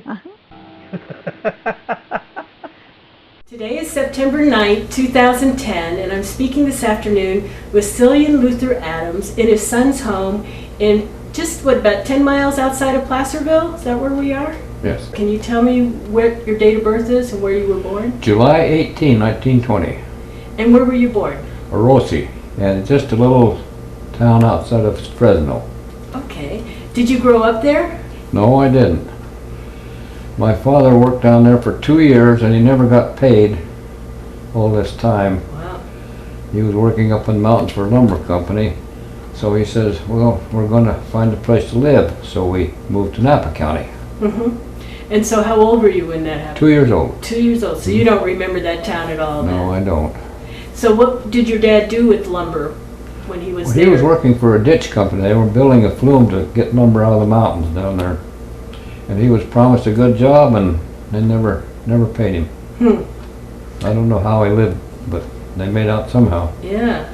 Harley? Today is September 9th, 2010, and I'm speaking this afternoon with Celian Adams in his son's home in just, about 10 miles outside of Placerville? Is that where we are? Yes. Can you tell me what your date of birth is and where you were born? July 18, 1920. And where were you born? Orosi, and just a little town outside of Fresno. Okay. Did you grow up there? No, I didn't. My father worked down there for 2 years and he never got paid all this time. Wow. He was working up in the mountains for a lumber company. So he says, well, we're going to find a place to live. So we moved to Napa County. Mm-hmm. And so how old were you when that happened? 2 years old. 2 years old. So you don't remember that town at all? No, then? I don't. So what did your dad do with lumber when he was there? He was working for a ditch company. They were building a flume to get lumber out of the mountains down there. And he was promised a good job, and they never paid him. I don't know how he lived, but they made out somehow. Yeah.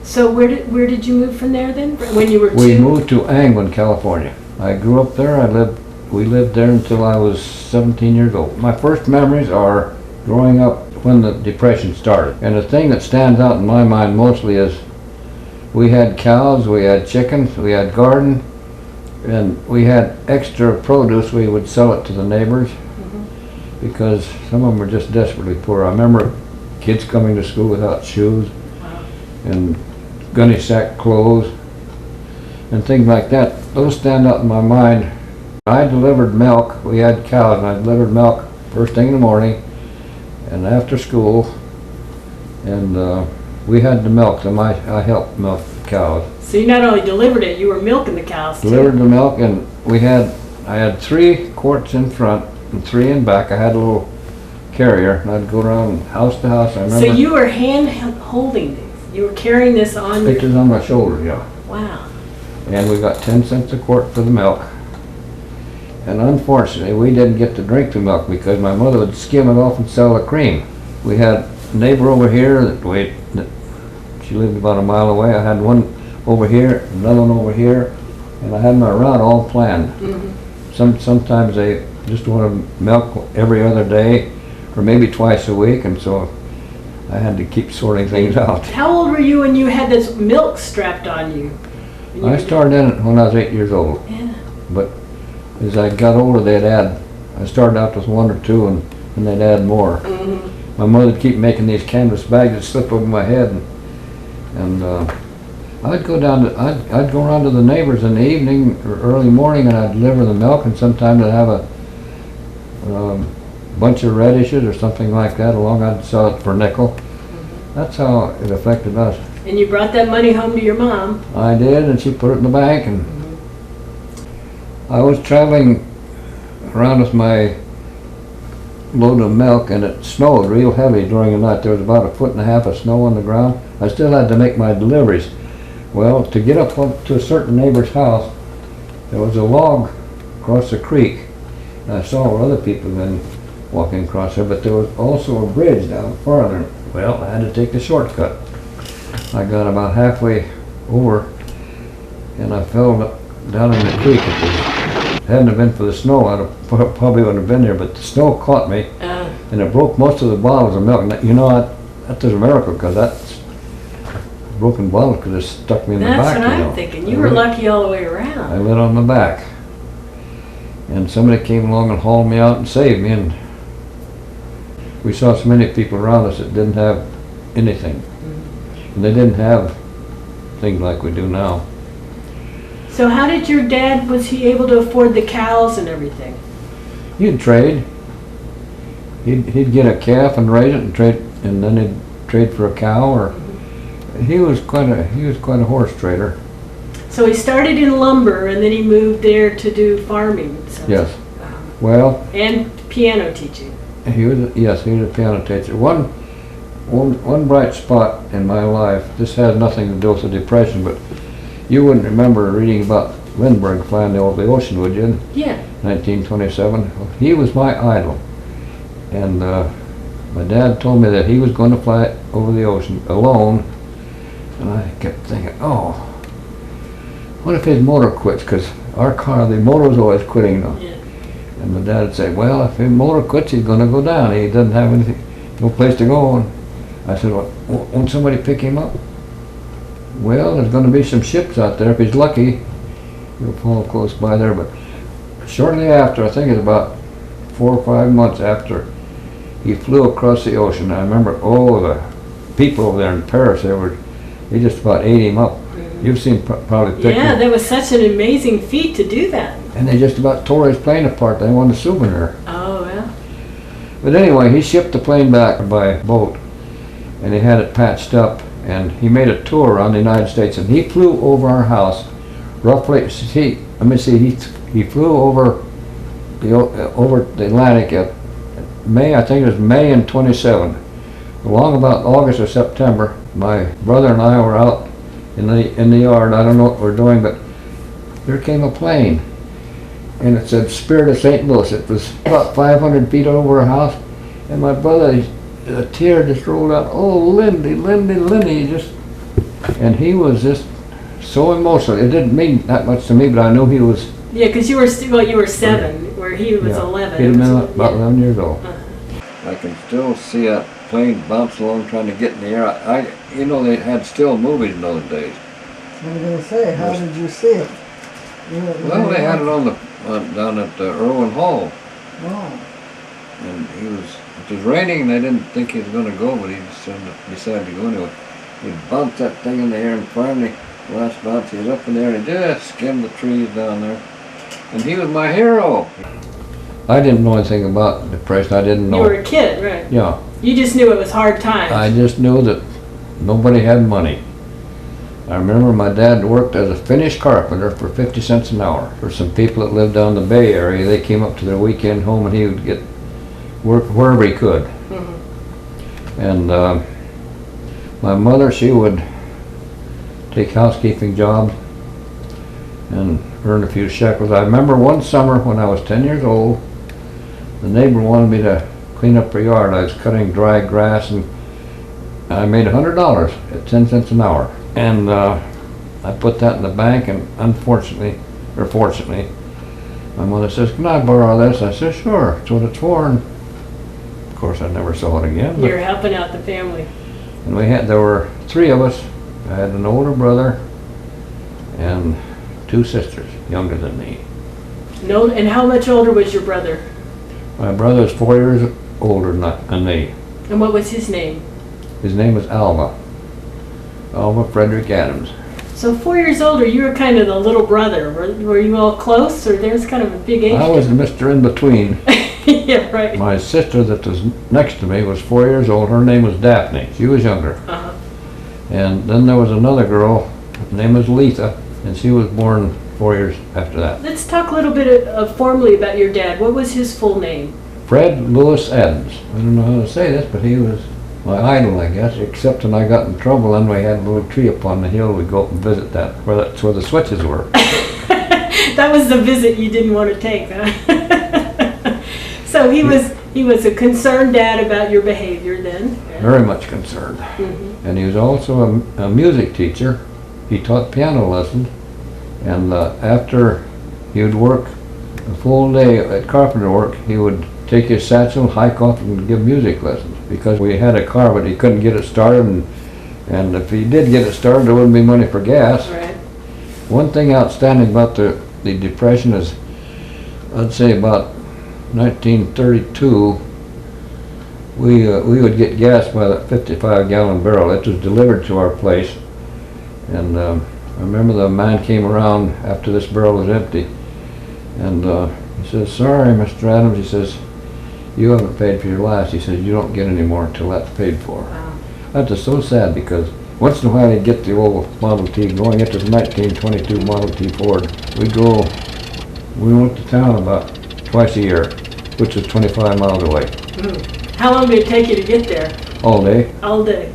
So where did you move from there then? When you were two? We moved to Angwin, California. I grew up there. We lived there until I was 17 years old. My first memories are growing up when the Depression started. And the thing that stands out in my mind mostly is we had cows, we had chickens, we had garden, and we had extra produce. We would sell it to the neighbors because some of them were just desperately poor. I remember kids coming to school without shoes and gunny sack clothes and things like that. Those stand out in my mind. I delivered milk. We had cows, and I delivered milk first thing in the morning and after school, and we had the milk, and I helped milk the cows. So you not only delivered it, you were milking the cows too. Delivered the milk, and I had 3 quarts in front and 3 in back. I had a little carrier, and I'd go around house to house. I remember. So you were hand holding these. You were carrying this on. It was on my shoulder, yeah. Wow. And we got 10 cents a quart for the milk. And unfortunately, we didn't get to drink the milk because my mother would skim it off and sell the cream. We had a neighbor over here that she lived about a mile away. I had one over here, another one over here, and I had my route all planned. Sometimes they just wanted milk every other day, or maybe twice a week, and so I had to keep sorting things out. How old were you when you had this milk strapped on you? I started in it when I was 8 years old. Yeah. But as I got older, I started out with 1 or 2, and they'd add more. My mother would keep making these canvas bags that slip over my head, and I'd go around to the neighbors in the evening or early morning, and I'd deliver the milk, and sometimes I'd have a bunch of radishes or something like that along. I'd sell it for a nickel. That's how it affected us. And you brought that money home to your mom. I did, and she put it in the bank, and I was traveling around with my load of milk, and it snowed real heavy during the night. There was about 1.5 feet of snow on the ground. I still had to make my deliveries. Well, to get up to a certain neighbor's house, there was a log across the creek. And I saw other people then walking across there, but there was also a bridge down farther. Well, I had to take the shortcut. I got about halfway over, and I fell down in the creek. If it hadn't have been for the snow, I probably wouldn't have been there, but the snow caught me, and it broke most of the bottles of milk. And you know, that's a miracle, because that's broken bottles could have stuck me in the back. That's what I'm thinking. You were lucky all the way around. I lit on my back, and somebody came along and hauled me out and saved me. And we saw so many people around us that didn't have anything, and they didn't have things like we do now. So how did your dad, was he able to afford the cows and everything? He'd trade. He'd get a calf and raise it and trade, and then he'd trade for a cow. Or he was quite a horse trader. So he started in lumber, and then he moved there to do farming. So. Yes. Well. And piano teaching. He was a piano teacher. One bright spot in my life. This has nothing to do with the Depression, but you wouldn't remember reading about Lindbergh flying over the ocean, would you? Yeah. 1927. He was my idol, and my dad told me that he was going to fly over the ocean alone, and I kept thinking, oh, what if his motor quits? Because our car, the motor was always quitting, though. Yeah. And my dad would say, well, if his motor quits, he's going to go down. He doesn't have anything, no place to go. And I said, well, won't somebody pick him up? Well, there's going to be some ships out there. If he's lucky, he'll fall close by there. But shortly after, I think it's about 4 or 5 months after, he flew across the ocean. I remember, the people over there in Paris, they just about ate him up. You've seen probably pictures. Yeah, that was such an amazing feat to do that. And they just about tore his plane apart. They wanted a souvenir. Oh, yeah. But anyway, he shipped the plane back by boat, and he had it patched up, and he made a tour around the United States, and he flew over our house, roughly, he flew over the Atlantic at May, I think it was May in 27. Along about August or September, my brother and I were out in the yard. I don't know what we're doing, but there came a plane, and it said Spirit of St. Louis. It was about 500 feet over our house, and my brother, a tear just rolled out. Oh, Lindy, and he was just so emotional. It didn't mean that much to me, but I knew he was. Yeah, because you were 7, where he was 11. He'd been about 11 years old. I can still see a plane bounce along trying to get in the air. They had still movies in those days. I was going to say, how did you see it? Well, they had it down at Irwin Hall. Oh. And it was raining, and they didn't think he was going to go, but he decided to go anyway. He bounced that thing in the air, and finally, last bounce, he was up in the air, and he just skimmed the trees down there. And he was my hero. I didn't know anything about depression. I didn't know. You were a kid, right? Yeah. You just knew it was hard times. I just knew that nobody had money. I remember my dad worked as a finished carpenter for 50 cents an hour. For some people that lived down the Bay Area, they came up to their weekend home, and he would get work wherever he could. Mm-hmm. And my mother, she would take housekeeping jobs and earn a few shekels. I remember one summer when I was 10 years old, the neighbor wanted me to clean up her yard. I was cutting dry grass, and I made $100 at 10 cents an hour. And I put that in the bank, and fortunately, my mother says, can I borrow this? I said, sure, that's what it's for. And of course, I never saw it again. You're helping out the family. And there were 3 of us. I had an older brother and 2 sisters, younger than me. No, and how much older was your brother? My brother was 4 years older than me. And what was his name? His name was Alva Frederick Adams. So 4 years older, you were kind of the little brother. Were you all close, or there's kind of a big age? I was Mr. In-Between. Yeah, right. My sister that was next to me was 4 years old. Her name was Daphne. She was younger. Uh-huh. And then there was another girl. Her name was Letha, and she was born 4 years after that. Let's talk a little bit formally about your dad. What was his full name? Fred Lewis Adams. I don't know how to say this, but he was my idol, I guess, except when I got in trouble, then we had a little tree up on the hill. We'd go up and visit that's where the switches were. That was the visit you didn't want to take, huh? So he was a concerned dad about your behavior then? Very much concerned. Mm-hmm. And he was also a music teacher. He taught piano lessons, and after he would work a full day at carpenter work, he would take his satchel, hike off, and give music lessons. Because we had a car, but he couldn't get it started, and if he did get it started, there wouldn't be money for gas. Right. One thing outstanding about the Depression is, I'd say about 1932, we would get gas by the 55-gallon barrel. It was delivered to our place, and I remember the man came around after this barrel was empty, and he says, sorry, Mr. Adams, he says, you haven't paid for your last. He says, you don't get any more until that's paid for. Wow. That was so sad, because once in a while he'd get the old Model T going. It was a 1922 Model T Ford. We went to town about twice a year, which is 25 miles away. Mm. How long did it take you to get there? All day. All day.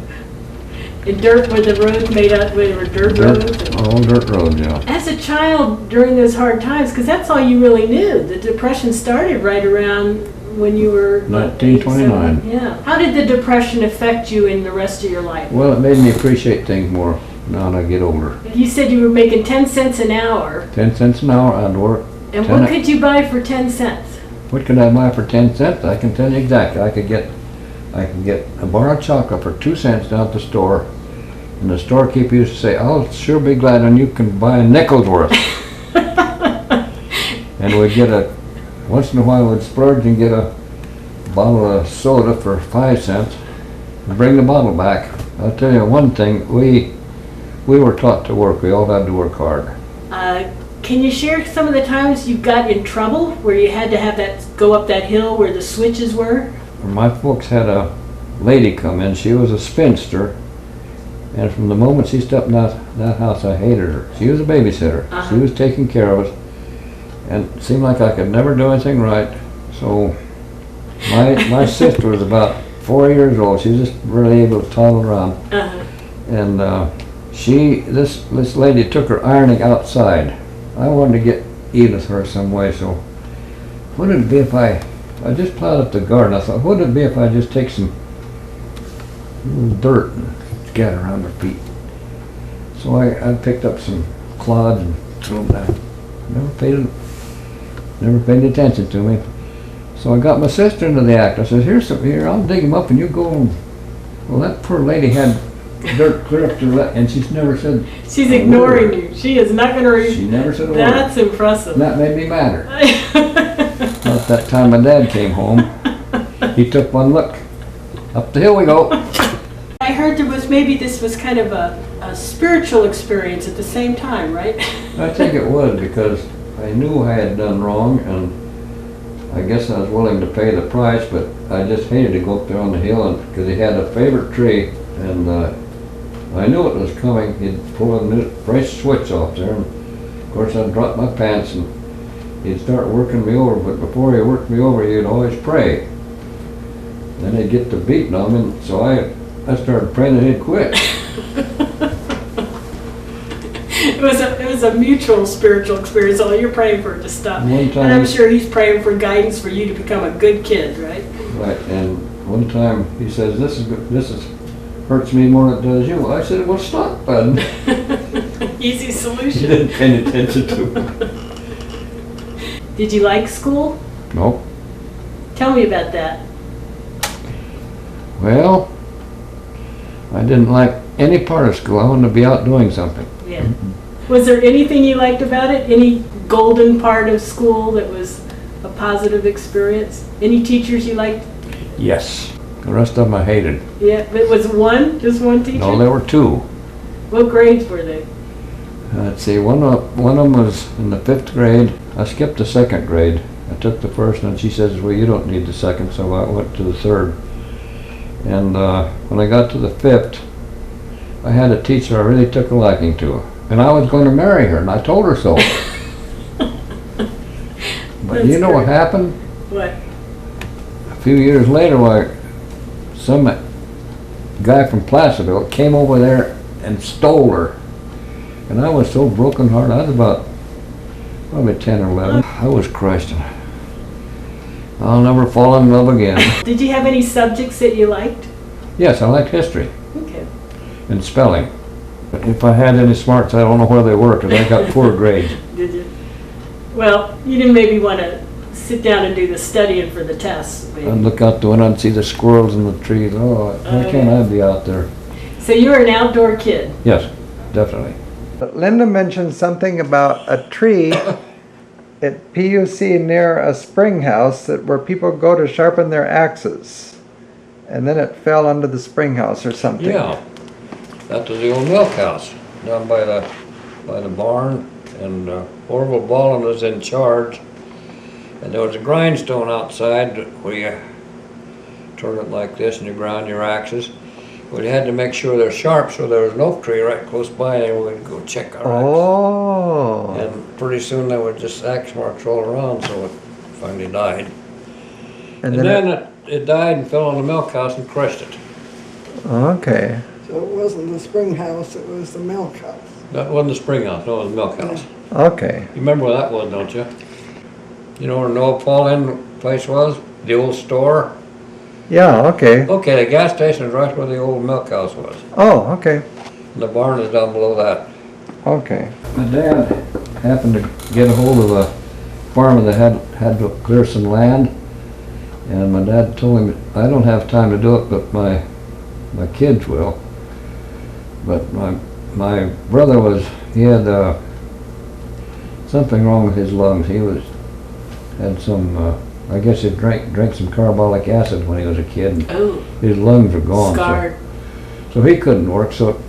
In dirt, were the roads made up, were dirt roads? All dirt roads, yeah. As a child during those hard times, because that's all you really knew. The Depression started right around when you were 1929. Yeah. How did the Depression affect you in the rest of your life? Well, it made me appreciate things more now that I get older. You said you were making 10 cents an hour. 10 cents an hour, I'd work. And what could you buy for 10 cents? what can I buy for 10 cents? I can tell you exactly. I could get a bar of chocolate for 2 cents down at the store, and the storekeeper used to say, "I'll sure be glad when you can buy a nickel's worth." And we'd get once in a while we'd splurge and get a bottle of soda for 5 cents and bring the bottle back. I'll tell you one thing, we were taught to work. We all had to work hard. Can you share some of the times you got in trouble where you had to have that go up that hill where the switches were? My folks had a lady come in. She was a spinster, and from the moment she stepped in that house, I hated her. She was a babysitter. She was taking care of us, and it seemed like I could never do anything right. So my sister was about 4 years old. She was just really able to toddle around, and this lady took her ironing outside. I wanted to get even with her some way, so what would it be if I just plowed up the garden? I thought, what would it be if I just take some little dirt and scatter around her feet? So I picked up some clods and threw them down. Never paid attention to me. So I got my sister into the act. I said, here, I'll dig them up and you go. Well, that poor lady had dirt clear up to her left, and she's never said. She's ignoring you. She is not going to read. She never said a word. That's impressive. And that made me madder. About that time my dad came home, he took one look. Up the hill we go. I heard this was kind of a spiritual experience at the same time, right? I think it was, because I knew I had done wrong, and I guess I was willing to pay the price, but I just hated to go up there on the hill, because he had a favorite tree, and I knew it was coming. He'd pull a fresh switch off there, and of course I'd drop my pants and he'd start working me over, but before he worked me over he'd always pray. Then he'd get to beating on me, and so I started praying that he'd quit. It was a mutual spiritual experience. All you're praying for it to stop. One time, and I'm sure he's praying for guidance for you to become a good kid, right? Right, and one time he says, this hurts me more than it does you. I said, well, stop, bud. Easy He solution. didn't pay attention to it. Did you like school? Nope. Tell me about that. Well, I didn't like any part of school. I wanted to be out doing something. Yeah. Was there anything you liked about it? Any golden part of school that was a positive experience? Any teachers you liked? Yes. The rest of them I hated. Yeah, but was just one teacher? No, there were two. What grades were they? Let's see, one of them was in the 5th grade. I skipped the 2nd grade. I took the 1st, and she says, well, you don't need the 2nd, so I went to the 3rd. And when I got to the 5th, I had a teacher I really took a liking to. And I was going to marry her, and I told her so. But you know what happened? What? A few years later, some guy from Placerville came over there and stole her. And I was so broken-hearted. I was about probably 10 or 11. I was crushed. I'll never fall in love again. Did you have any subjects that you liked? Yes, I liked history Okay. and spelling. But if I had any smarts, I don't know where they were, because I got poor grades. Did you? Well, you didn't maybe want to sit down and do the studying for the tests. Maybe. I'd look out the window and see the squirrels in the trees. Oh, why can't I be out there? So you were an outdoor kid? Yes, definitely. Linda mentioned something about a tree at PUC near a spring house where people go to sharpen their axes. And then it fell under the spring house or something. Yeah, that was the old milk house down by the barn, and Orville Ballin was in charge. And there was a grindstone outside where you turn it like this and you grind your axes. We had to make sure they're sharp, so there was an oak tree right close by, and we'd go check our axes. Oh. And pretty soon there were just axe marks all around, so it finally died. And then it died and fell on the milk house and crushed it. Okay. So it wasn't the spring house, it was the milk house. That wasn't the spring house, no, it was the milk house. Okay. You remember where that was, don't you? You know where Noah Paul Inn place was? The old store? Yeah, okay. Okay, the gas station is right where the old milk house was. Oh, okay. And the barn is down below that. Okay. My dad happened to get a hold of a farmer that had to clear some land, and my dad told him, I don't have time to do it, but my kids will. But my brother he had something wrong with his lungs. He had some, I guess he drank some carbolic acid when he was a kid, and Oh, his lungs were gone. scarred. So he couldn't work, so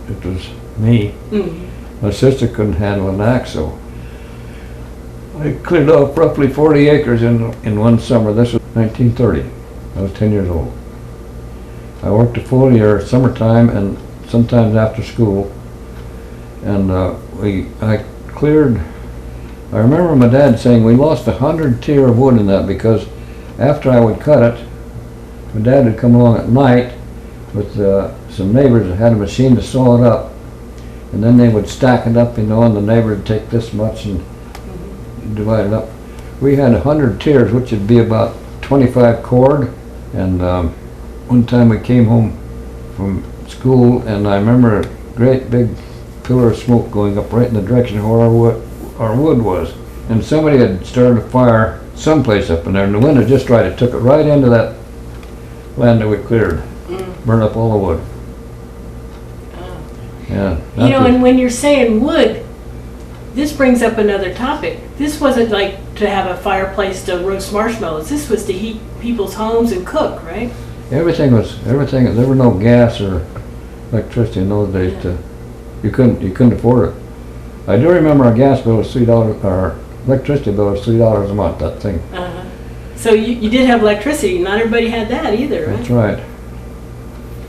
it was me. Mhm. My sister couldn't handle an axe, so I cleared off roughly 40 acres in one summer. This was 1930. I was 10 years old. I worked a full year, summertime and sometimes after school. And I cleared, I remember my dad saying we lost 100 tier of wood in that, because after I would cut it, my dad would come along at night with some neighbors that had a machine to saw it up, and then they would stack it up, and the neighbor would take this much and divide it up. We had 100 tiers, which would be about 25 cord, and one time we came home from school, and I remember a great big pillar of smoke going up right in the direction where our wood was, and somebody had started a fire someplace up in there, and the wind had just right. It took it right into that land that we cleared, burned up all the wood. Yeah. You know, and when you're saying wood, this brings up another topic. This wasn't like to have a fireplace to roast marshmallows. This was to heat people's homes and cook, right? Everything. There was no gas or electricity in those days. You couldn't afford it. I do remember our gas bill was $3. Our electricity bill was $3 a month. That thing. Uh-huh. So you did have electricity. Not everybody had that either, right? That's right.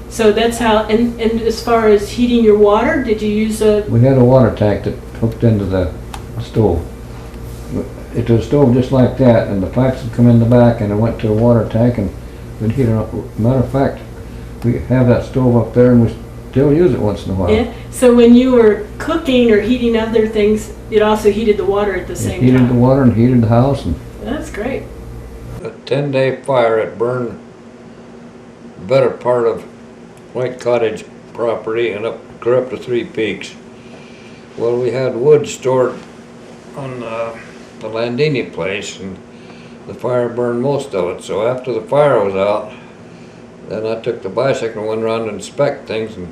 So that's how. And as far as heating your water, did you use a? We had a water tank that hooked into the stove. It was a stove just like that, and the pipes would come in the back, and it went to a water tank, and we'd heat it up. Matter of fact, we have that stove up there, and we still use it once in a while. Yeah. So when you were cooking or heating other things, it also heated the water at the same It heated time. the water and heated the house. And That's great. a 10-day fire, it burned the better part of White Cottage property and clear up to Three Peaks. Well, we had wood stored on the Landini place, and the fire burned most of it. So after the fire was out, then I took the bicycle and went around to inspect things, and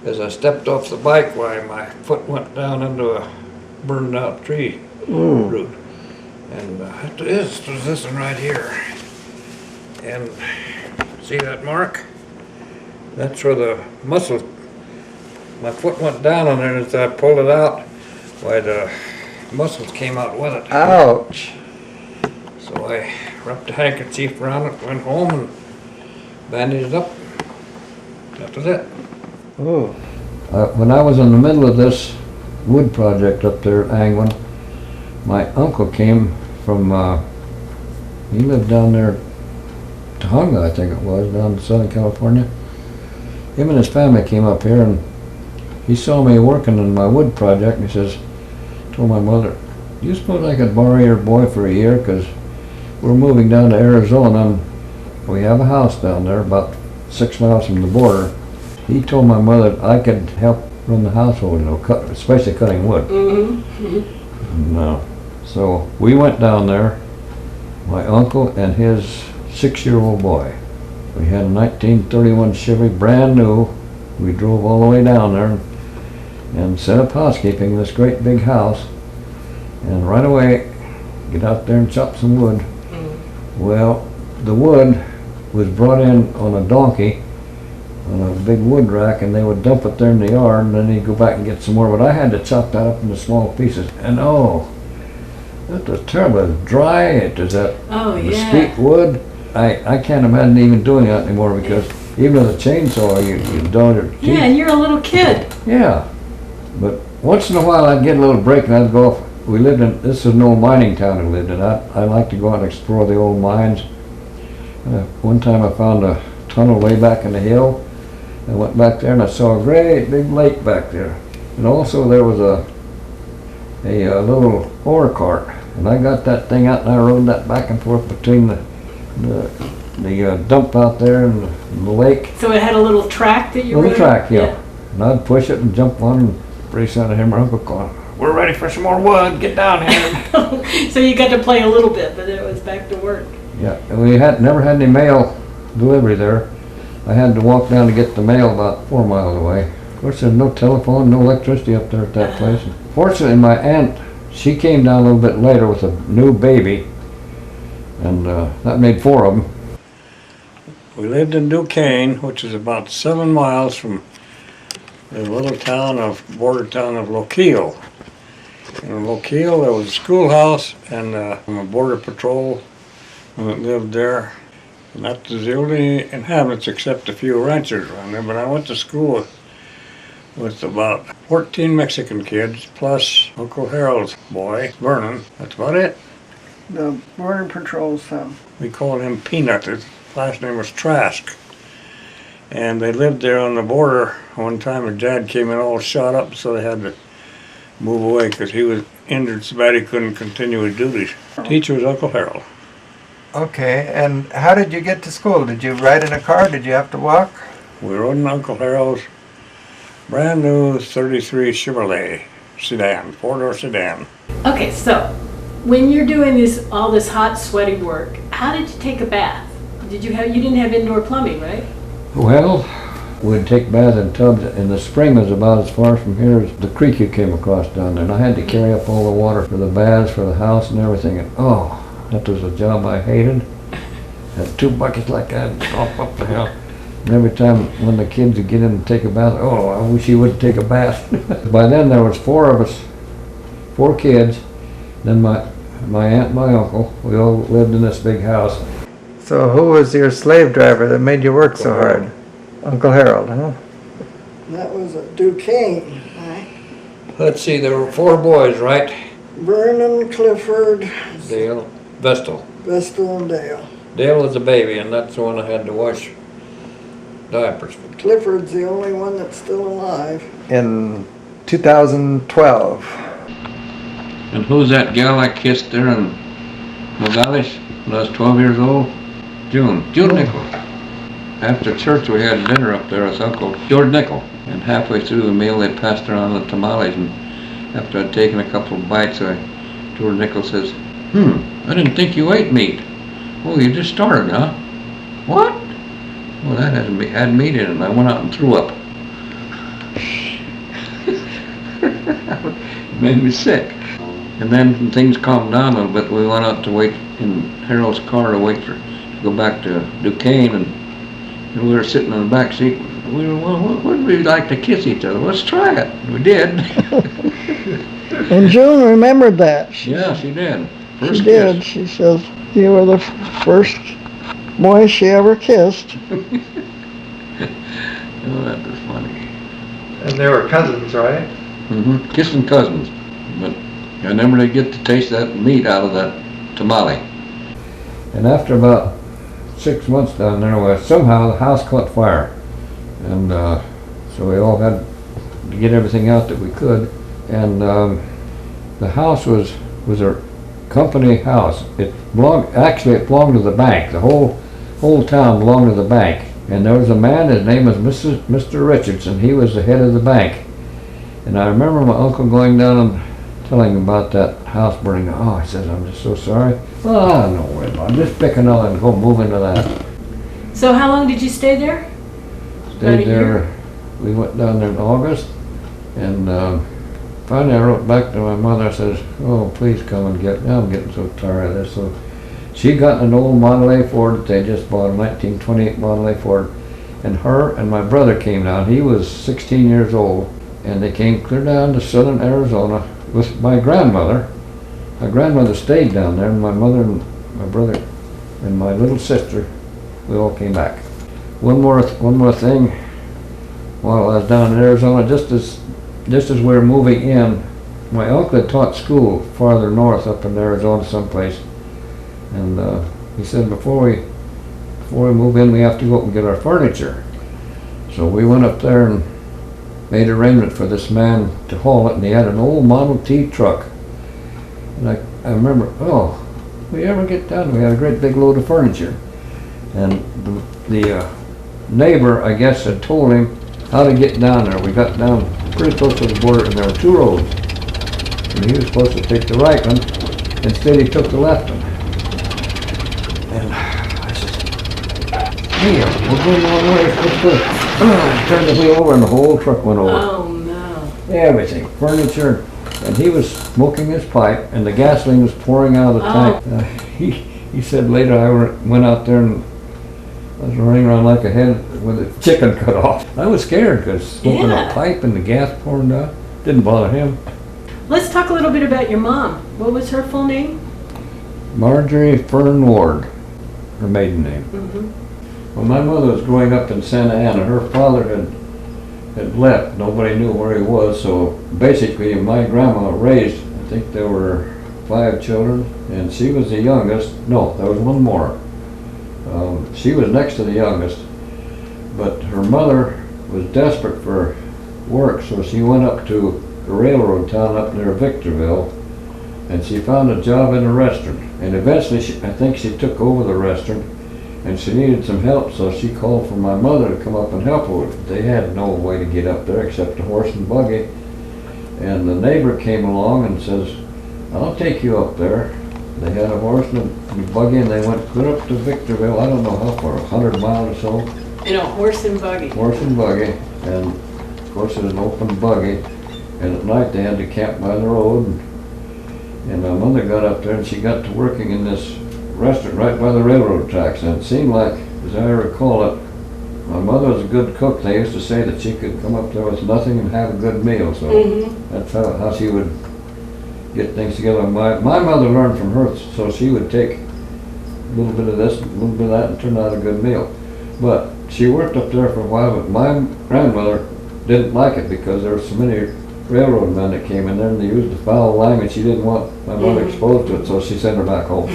as I stepped off the bike, why, my foot went down into a burned out tree root. And this was this one right here. And see that mark? That's where the muscle, my foot went down on there, and as I pulled it out, why, the muscles came out with it. Ouch. So I wrapped a handkerchief around it, went home and bandaged it up. That was it. Ooh. When I was in the middle of this wood project up there at Angwin, my uncle came from, he lived down there, Tahunga, I think it was, down in Southern California. Him and his family came up here, and he saw me working on my wood project, and he says, told my mother, do you suppose I could borrow your boy for a year, because we're moving down to Arizona, and we have a house down there about 6 miles from the border. He told my mother I could help run the household, especially cutting wood. No. So we went down there, my uncle and his 6-year-old boy. We had a 1931 Chevy, brand new. We drove all the way down there and set up housekeeping in this great big house. And right away, get out there and chop some wood. Well, the wood was brought in on a donkey on a big wood rack, and they would dump it there in the yard, and then he'd go back and get some more. But I had to chop that up into small pieces, and oh, that was terrible. It was dry. It was that mesquite wood. I can't imagine even doing that anymore, because even with a chainsaw, you dull your teeth. Yeah, and you're a little kid. Yeah, but once in a while I'd get a little break, and I'd go off. We lived in, this is an old mining town we lived in. I like to go out and explore the old mines. One time I found a tunnel way back in the hill. I went back there and I saw a great big lake back there. And also there was a little ore cart. And I got that thing out and I rode that back and forth between the dump out there and the lake. So it had a little track that you Little rode? track, yeah. And I'd push it and jump on, and pretty soon I hear my uncle calling, we're ready for some more wood, get down here. So you got to play a little bit, but then it was back to work. Yeah, and we never had any mail delivery there. I had to walk down to get the mail about 4 miles away. Of course, there's no telephone, no electricity up there at that place. Fortunately, my aunt, she came down a little bit later with a new baby, and that made 4 of them. We lived in Duquesne, which is about 7 miles from the little border town of Lochiel. In Lochiel, there was a schoolhouse and a border patrol that lived there. And that was the only inhabitants except a few ranchers around there. But I went to school with about 14 Mexican kids, plus Uncle Harold's boy, Vernon. That's about it. The border patrol son. We called him Peanut. His last name was Trask. And they lived there on the border. One time his dad came in all shot up, so they had to move away because he was injured so bad he couldn't continue his duties. Teacher was Uncle Harold. Okay, and how did you get to school? Did you ride in a car? Did you have to walk? We rode in Uncle Harold's brand new 33 Chevrolet sedan, 4-door sedan. Okay, so when you're doing all this hot, sweaty work, how did you take a bath? You didn't have indoor plumbing, right? Well, we'd take baths in tubs, and the spring was about as far from here as the creek you came across down there. And I had to carry up all the water for the baths, for the house and everything. And oh, that was a job I hated. Had 2 buckets like that and stomp up the hill. And every time when the kids would get in and take a bath, oh, I wish he would take a bath. By then there was 4 of us, 4 kids. Then my aunt and my uncle, we all lived in this big house. So who was your slave driver that made you work so hard? Uncle Harold, huh? That was at Duquesne, right? Let's see, there were 4 boys, right? Vernon, Clifford, Dale, Vestal. Vestal, and Dale. Dale was the baby, and that's the one I had to wash diapers. Clifford's the only one that's still alive. In 2012. And who's that gal I kissed there in Nogales when I was 12 years old? June Nichols. After church we had dinner up there with Uncle George Nickel. And halfway through the meal they passed around the tamales, and after I'd taken a couple of bites, George Nichols says, I didn't think you ate meat. Oh, you just started, huh? What? Well, that had meat in it, and I went out and threw up. It made me sick. And then when things calmed down a little bit, we went out to wait in Harold's car to go back to Duquesne, and we were sitting in the back seat. Wouldn't we like to kiss each other? Let's try it. We did. And June remembered that. Yeah, she did. She did. She says, you were the first boy she ever kissed. Oh, that was funny. And they were cousins, right? Mm-hmm. Kissing cousins. But I never did get to taste that meat out of that tamale. And after about 6 months down there, somehow the house caught fire. And so we all had to get everything out that we could. And the house was a company house. It belonged to the bank. The whole town belonged to the bank. And there was a man, his name was Mr. Richardson. He was the head of the bank. And I remember my uncle going down and telling him about that house burning. Oh, he says, I'm just so sorry. Oh, no worry about it. I'm just picking on and go move into that. So how long did you stay there? Stayed there. We went down there in August, and finally I wrote back to my mother. I says, oh, please come and get me. I'm getting so tired of this. So she got an old Model A Ford that they just bought, a 1928 Model A Ford, and her and my brother came down. He was 16 years old, and they came clear down to southern Arizona with my grandmother. My grandmother stayed down there, and my mother and my brother and my little sister, we all came back. One more thing. While I was down in Arizona, just as we were moving in, my uncle had taught school farther north up in Arizona someplace, and he said before we move in, we have to go up and get our furniture. So we went up there and made arrangement for this man to haul it, and he had an old Model T truck. And I remember, oh, if we ever get down, we had a great big load of furniture. And the neighbor, I guess, had told him how to get down there. We got down pretty close to the border, and there were 2 roads. and he was supposed to take the right one. Instead, he took the left one. And I said, "Hey, we're going the wrong way. Let's go." I turned the wheel over, and the whole truck went over. Oh, no. Everything, furniture, and he was smoking his pipe, and the gasoline was pouring out of the tank. He said later, I went out there and I was running around like a head with a chicken cut off. I was scared because smoking Yeah. a pipe and the gas pouring out didn't bother him. Let's talk a little bit about your mom. What was her full name? Marjorie Fern Ward, her maiden name. Mm-hmm. When my mother was growing up in Santa Ana, her father had left. Nobody knew where he was, so basically my grandma raised, I think there were 5 children, and she was the youngest. No, there was one more. She was next to the youngest, but her mother was desperate for work, so she went up to a railroad town up near Victorville, and she found a job in a restaurant. And eventually, I think she took over the restaurant, and she needed some help, so she called for my mother to come up and help her with it. They had no way to get up there except a horse and buggy, and the neighbor came along and says, "I'll take you up there." They had a horse and a buggy, and they went clear up to Victorville. I don't know how far, 100 miles or so. In a horse and buggy. Horse and buggy, and of course it was an open buggy, and at night they had to camp by the road, and my mother got up there and she got to working in this restaurant right by the railroad tracks, and it seemed like, as I recall it, my mother was a good cook. They used to say that she could come up there with nothing and have a good meal, so that's how she would get things together. My mother learned from her, so she would take a little bit of this, a little bit of that, and turn out a good meal. But she worked up there for a while, but my grandmother didn't like it because there were so many railroad men that came in there and they used the foul language. She didn't want my mother exposed to it, so she sent her back home.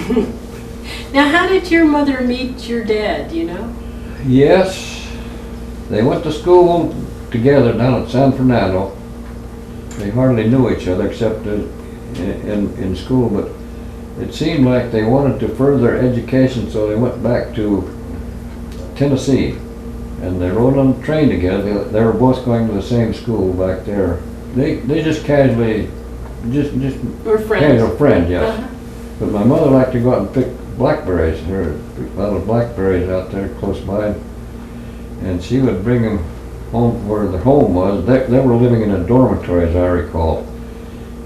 Now, how did your mother meet your dad, do you know? Yes, they went to school together down at San Fernando. They hardly knew each other except in school, but it seemed like they wanted to further their education, so they went back to Tennessee, and they rode on the train together. They were both going to the same school back there. They just casually, just Or friends? casual friend, yes. Uh-huh. But my mother liked to go out and pick blackberries. There were a lot of blackberries out there close by, and she would bring them home where their home was. They were living in a dormitory, as I recall.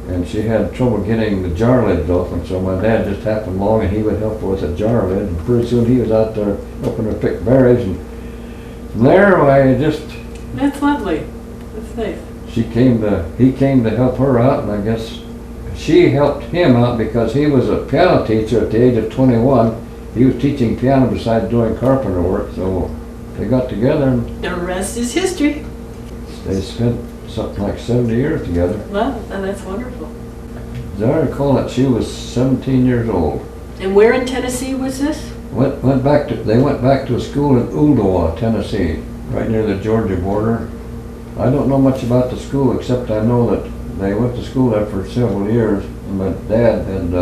And she had trouble getting the jar lids off, and so my dad just happened along and he would help her with a jar lid, and pretty soon he was out there helping her pick berries, and from there That's lovely. That's nice. he came to help her out, and I guess she helped him out because he was a piano teacher at the age of 21. He was teaching piano besides doing carpenter work, so they got together and The rest is history. they spent something like 70 years together. Well, that's wonderful. As I recall it, she was 17 years old. And where in Tennessee was this? They went back to a school in Uldoa, Tennessee, right near the Georgia border. I don't know much about the school, except I know that they went to school there for several years, and my dad had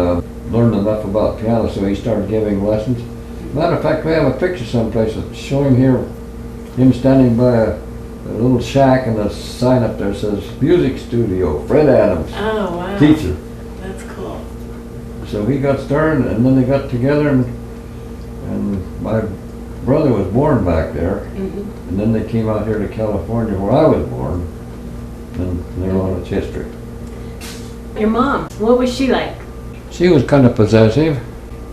learned enough about piano, so he started giving lessons. Matter of fact, we have a picture someplace showing here him standing by a little shack, and the sign up there says Music Studio, Fred Adams, Oh, wow. teacher. That's cool. So he got started, and then they got together, and my brother was born back there, and then they came out here to California where I was born, and they're on its history. Your mom, what was she like? She was kind of possessive,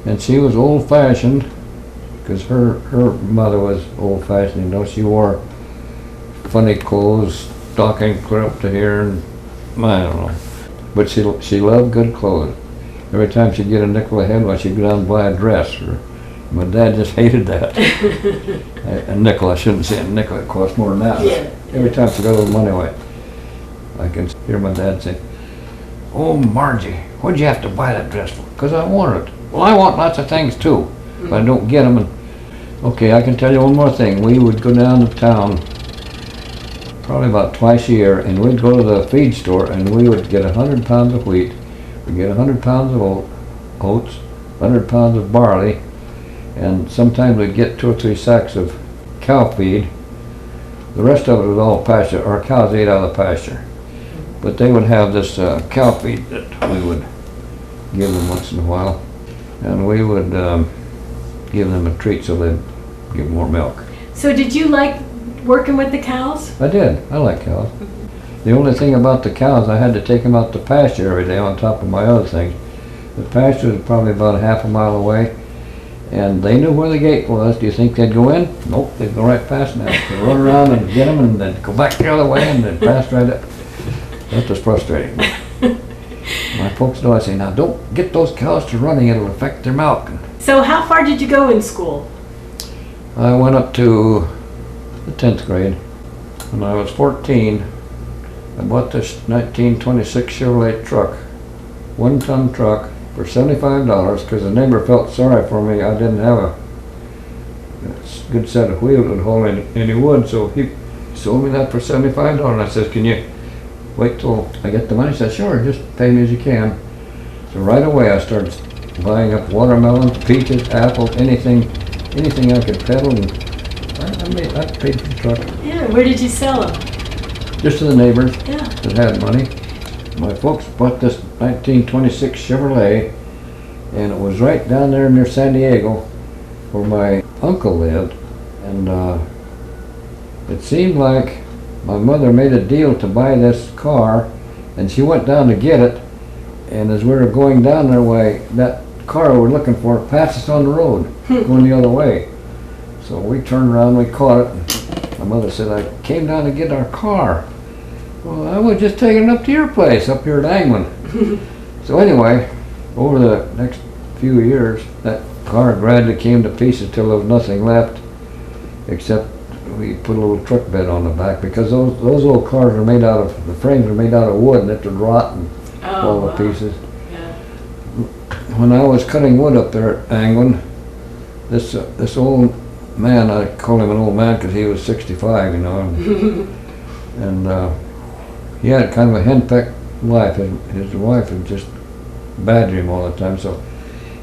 and she was old-fashioned, because her mother was old-fashioned, you know. She wore funny clothes, stocking clear up to here, and I don't know. But she loved good clothes. Every time she'd get a nickel ahead, well, she'd go down and buy a dress. My dad just hated that. A nickel, I shouldn't say a nickel, it cost more than that. Yeah. Every time she got a little money away, I can hear my dad say, "Oh, Margie, what'd you have to buy that dress for?" "Because I want it." "Well, I want lots of things too, but I don't get them." Okay, I can tell you one more thing. We would go down to town probably about twice a year, and we'd go to the feed store, and we would get 100 pounds of wheat, we'd get 100 pounds of oats, 100 pounds of barley, and sometimes we'd get 2 or 3 sacks of cow feed. The rest of it was all pasture. Our cows ate out of the pasture. But they would have this cow feed that we would give them once in a while, and we would give them a treat so they'd give more milk. So did you like working with the cows? I did. I like cows. The only thing about the cows, I had to take them out to pasture every day on top of my other things. The pasture was probably about a half a mile away, and they knew where the gate was. Do you think they'd go in? Nope, they'd go right past now. They'd run around and get them, and then go back the other way, and then pass right up. That was frustrating. My folks know, I say, now don't get those cows to running, it'll affect their milk. So how far did you go in school? I went up to the 10th grade. When I was 14, I bought this 1926 Chevrolet truck, 1-ton truck, for $75 because the neighbor felt sorry for me. I didn't have a good set of wheels that hold any wood, so he sold me that for $75. And I said, can you wait till I get the money? He said, sure, just pay me as you can. So right away I started buying up watermelons, peaches, apples, anything I could peddle, and I paid for the truck. Yeah, where did you sell them? Just to the neighbors Yeah. that had money. My folks bought this 1926 Chevrolet, and it was right down there near San Diego where my uncle lived, and it seemed like my mother made a deal to buy this car, and she went down to get it, and as we were going down there, why that car we were looking for passed us on the road, going the other way. So we turned around, we caught it, and my mother said, I came down to get our car. Well, I was just taking it up to your place, up here at Angwin. So anyway, over the next few years, that car gradually came to pieces till there was nothing left, except we put a little truck bed on the back, because those old cars are made out of, the frames are made out of wood, and it would rot and fall to pieces. Yeah. When I was cutting wood up there at Angwin, this old man, I call him an old man because he was 65, you know, and he had kind of a henpecked wife. His wife would just badger him all the time. So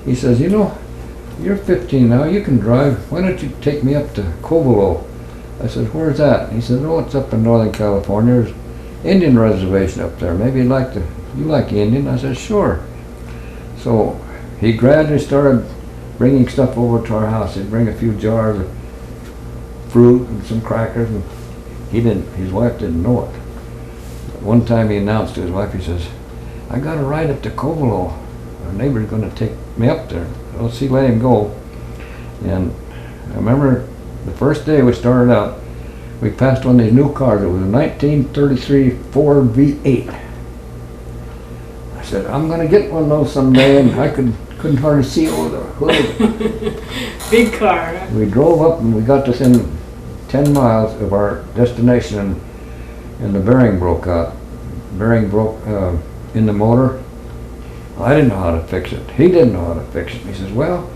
he says, you know, you're 15 now, you can drive. Why don't you take me up to Covelo? I said, where's that? He said, oh, it's up in Northern California. There's Indian reservation up there. Maybe you like Indian? I said, sure. So he gradually started bringing stuff over to our house. He'd bring a few jars of fruit and some crackers, and his wife didn't know it. One time he announced to his wife, he says, I got a ride up to Covelo. Our neighbor's going to take me up there. Well, she let him go. And I remember the first day we started out, we passed one of these new cars. It was a 1933 Ford V8. I said, I'm going to get one of those someday, and I couldn't hardly see over the hood. Big car. Huh? We drove up and we got within 10 miles of our destination, and the bearing broke out. Bearing broke in the motor. I didn't know how to fix it. He didn't know how to fix it. He says, well,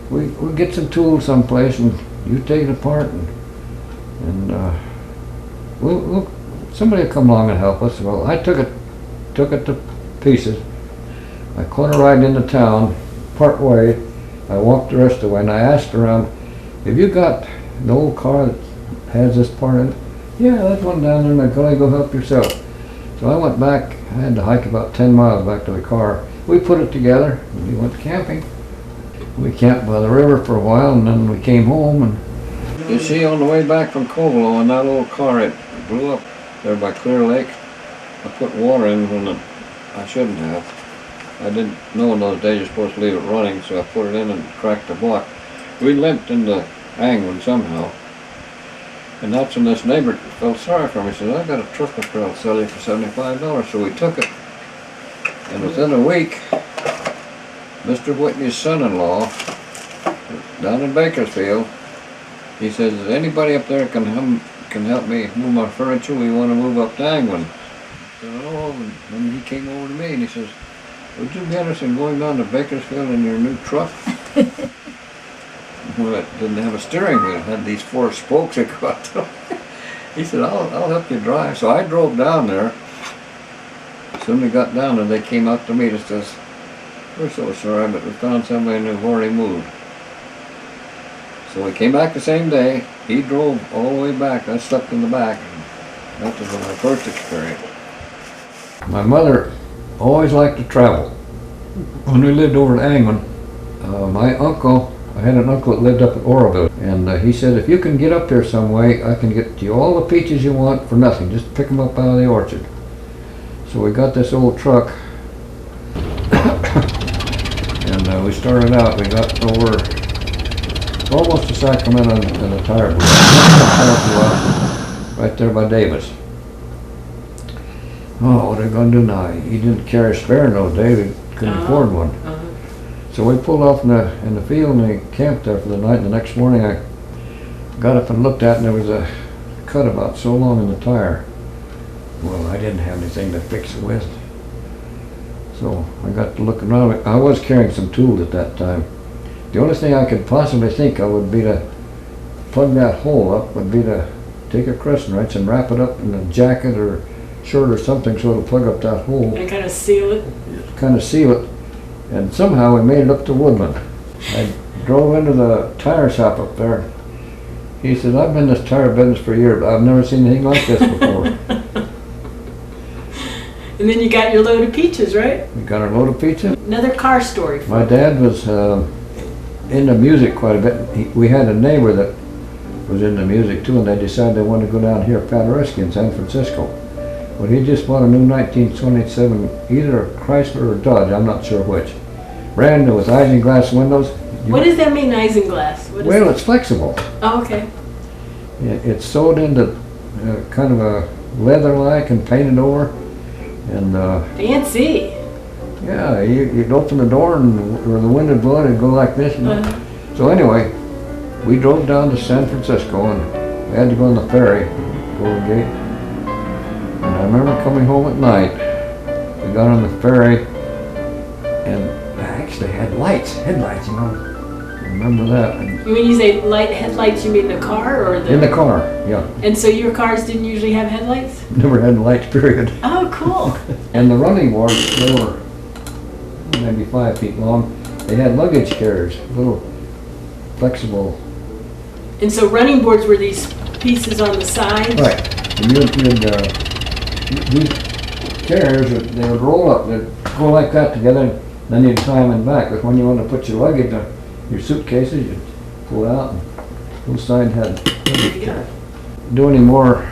we'll get some tools someplace and you take it apart, and somebody will come along and help us. Well, I took it to pieces. I caught a ride into town, part way. I walked the rest of the way, and I asked around, have you got an old car that has this part in it? Yeah, there's one down there in the gully, go help yourself. So I went back, I had to hike about 10 miles back to the car. We put it together, and we went camping. We camped by the river for a while, and then we came home. And you see, on the way back from Covelo, in that old car, it blew up there by Clear Lake. I put water in when I shouldn't have. I didn't know in those days you're supposed to leave it running, so I put it in and cracked the block. We limped into Angwin somehow. And that's when this neighbor felt sorry for me. He said, I got a truck up there I'll sell you for $75. So we took it. And within a week, Mr. Whitney's son-in-law, down in Bakersfield, he says, is anybody up there can help me move my furniture? We want to move up to Angwin. I said, oh, and then he came over to me and he says, would you be interested in going down to Bakersfield in your new truck? Well, it didn't have a steering wheel. It had these 4 spokes that go out to it. He said, I'll help you drive. So I drove down there. Soon we got down there, they came out to meet us. Says, we're so sorry, but we found somebody who've already moved. So we came back the same day. He drove all the way back. I slept in the back. That was my first experience. My mother always liked to travel. When we lived over in Angwin, I had an uncle that lived up at Oroville, and he said, if you can get up there some way, I can get you all the peaches you want for nothing. Just pick them up out of the orchard. So we got this old truck, and we started out. We got over almost to Sacramento in a tire blew. Right there by Davis. Oh, what are they going to do now? He didn't carry a spare in those days. He couldn't afford one. So we pulled off in the field and we camped there for the night. And the next morning I got up and looked at it, and there was a cut about so long in the tire. Well, I didn't have anything to fix it with. So I got to looking around. I was carrying some tools at that time. The only thing I could possibly think of would be to plug that hole up, would be to take a crescent wrench and wrap it up in a jacket or shirt or something so it'll plug up that hole. And kind of seal it? Kind of seal it. And somehow we made it up to Woodland. I drove into the tire shop up there. He said, I've been in this tire business for a year, but I've never seen anything like this before. And then you got your load of peaches, right? We got our load of pizza. Another car story. My dad was into music quite a bit. We had a neighbor that was into music too, and they decided they wanted to go down here, Paderewski in San Francisco. Well, he just bought a new 1927, either a Chrysler or Dodge, I'm not sure which. Brand new with isinglass windows. What does that mean, isinglass? What is Well, it's flexible. Oh, okay. It's sewed into kind of a leather-like and painted over. And Fancy. yeah, you'd open the door and or the wind would blow and it'd go like this. You know? So anyway, we drove down to San Francisco and we had to go on the ferry, go to the gate. And I remember coming home at night. We got on the ferry and I actually had headlights, you know. I remember that. And When you say light headlights, you mean the car or the... in the car, yeah. And so your cars didn't usually have headlights? Never had lights, period. Oh, cool. And the running boards, they were maybe 5 feet long. They had luggage carriers, little flexible. And so running boards were these pieces on the sides? Right. And these carriers, they would roll up, they'd go like that together, and then you'd tie them in back. But when you wanted to put your luggage, your suitcases, you'd pull it out, and both sides had luggage carriers. Do any more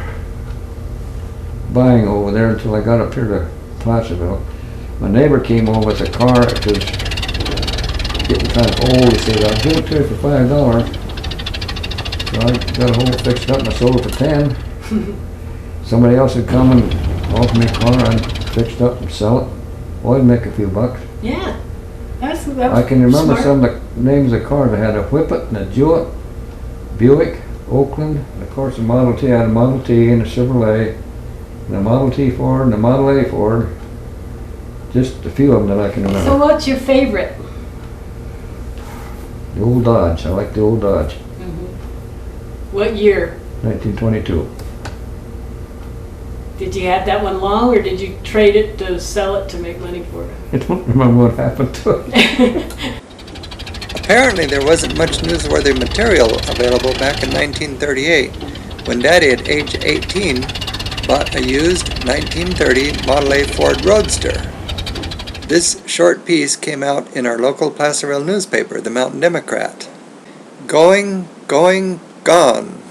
buying over there until I got up here to Placerville. My neighbor came over with a car. It was getting kind of old. He said, I'll give it to you for $5. So I got a whole fixed up and I sold it for 10. Somebody else would come and offer me a car, I'd fix it up and sell it. Well, I'd make a few bucks. Yeah. That was I can remember smart. some of the names of cars. I had a Whippet and a Jewett, Buick, Oakland, and of course a Model T. I had a Model T and a Chevrolet, and a Model T Ford and a Model A Ford. Just a few of them that I can remember. So what's your favorite? The old Dodge. I like the old Dodge. What year? 1922. Did you have that one long, or did you trade it to sell it to make money for it? I don't remember what happened to it. Apparently there wasn't much newsworthy material available back in 1938 when Daddy at age 18 bought a used 1930 Model A Ford Roadster. This short piece came out in our local Placerville newspaper, the Mountain Democrat. Going, gone.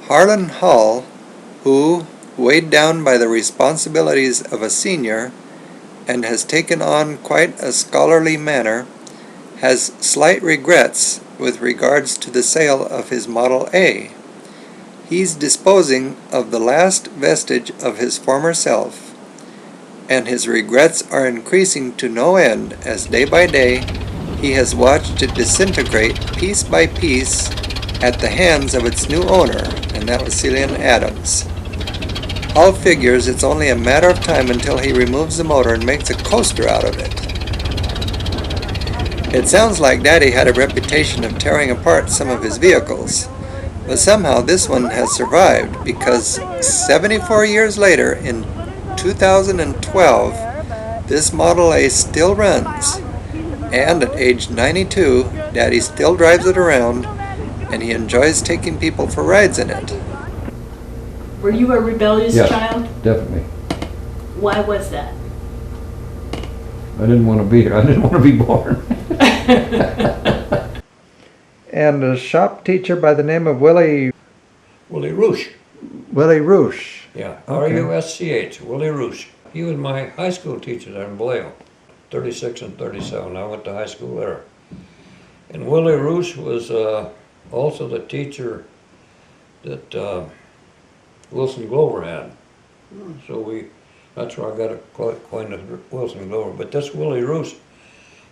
Harlan Hall, who, weighed down by the responsibilities of a senior and has taken on quite a scholarly manner, has slight regrets with regards to the sale of his Model A. He's disposing of the last vestige of his former self, and his regrets are increasing to no end as day by day he has watched it disintegrate piece by piece at the hands of its new owner, and that was Celian Adams. Hall figures it's only a matter of time until he removes the motor and makes a coaster out of it. It sounds like Daddy had a reputation of tearing apart some of his vehicles, but somehow this one has survived because 74 years later, in 2012, this Model A still runs, and at age 92, Daddy still drives it around, and he enjoys taking people for rides in it. Were you a rebellious Yes, child? definitely. Why was that? I didn't want to be here. I didn't want to be born. And a shop teacher by the name of Willie Roosh. Roosh. Yeah, Okay. R-U-S-C-H, Willie Roosh. He was my high school teacher there in Vallejo, 36 and 37. I went to high school there. And Willie Roosh was also the teacher that Wilson Glover had. So that's where I got acquainted with Wilson Glover. But this Willie Roosh,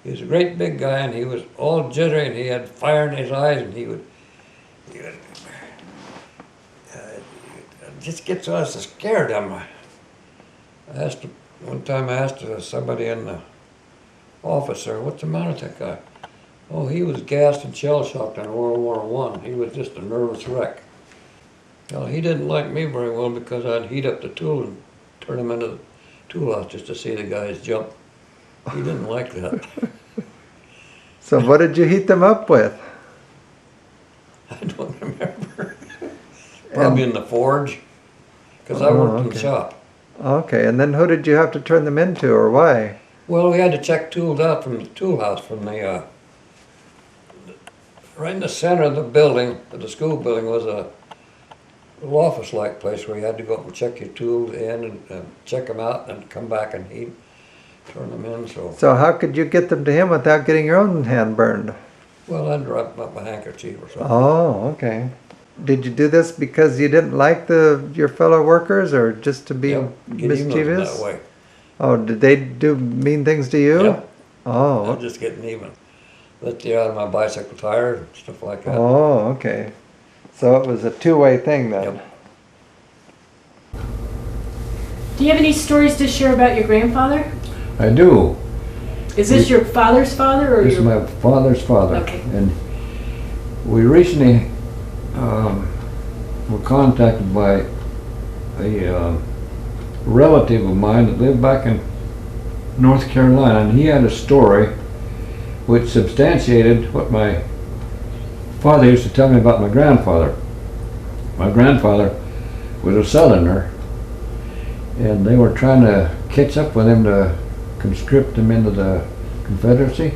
he was a great big guy, and he was all jittery, and he had fire in his eyes, and he would just get so scared of him. One time I asked somebody in the office there, what's the matter with that guy? Oh, he was gassed and shell-shocked in World War I. He was just a nervous wreck. Well, he didn't like me very well because I'd heat up the tool and turn him into the tool house just to see the guys jump. He didn't like that. So what did you heat them up with? I don't remember. Probably in the forge, because I Oh, worked in okay. the shop. Okay, and then who did you have to turn them into, or why? Well, we had to check tools out from the tool house, right in the center of the building, of the school building, was a little office-like place where you had to go up and check your tools in and check them out and come back and heat, turn them in. So how could you get them to him without getting your own hand burned? Well, I'd wrap them up with a handkerchief or something. Oh, okay. Did you do this because you didn't like your fellow workers, or just to be Yep, get even with them mischievous? that way. Oh, did they do mean things to you? Yep. Oh, I'm just getting even. Let you out of my bicycle tire and stuff like that. oh, okay. So it was a two-way thing then. Yep. Do you have any stories to share about your grandfather? I do. Is this your father's father or This is your? my father's father. Okay. And we recently were contacted by a relative of mine that lived back in North Carolina, and he had a story which substantiated what my father used to tell me about my grandfather. My grandfather was a Southerner, and they were trying to catch up with him to conscript him into the Confederacy.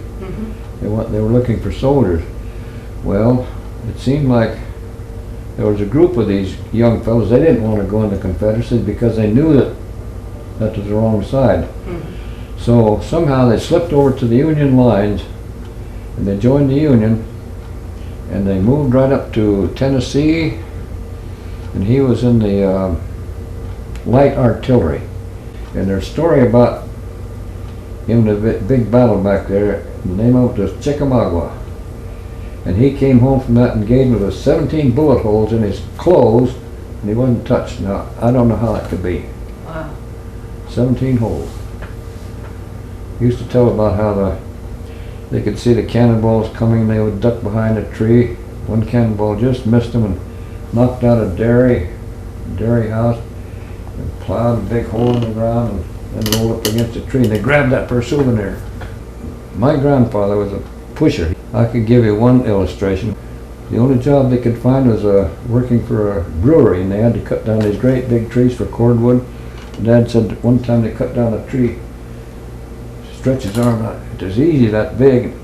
They were looking for soldiers. Well, it seemed like there was a group of these young fellows. They didn't want to go into Confederacy because they knew that was the wrong side. So somehow they slipped over to the Union lines, and they joined the Union, and they moved right up to Tennessee, and he was in the light artillery. And their story about him in the big battle back there, the name of it was Chickamauga. And he came home from that engagement with 17 bullet holes in his clothes, and he wasn't touched. Now, I don't know how that could be. Wow. 17 holes. He used to tell about how they could see the cannonballs coming, and they would duck behind a tree. One cannonball just missed them and knocked out a dairy house, and plowed a big hole in the ground, and then rolled up against a tree, and they grabbed that for a souvenir. My grandfather was a pusher. I could give you one illustration. The only job they could find was working for a brewery, and they had to cut down these great big trees for cordwood. Dad said that one time they cut down a tree, stretched his arm out. It was easy, that big.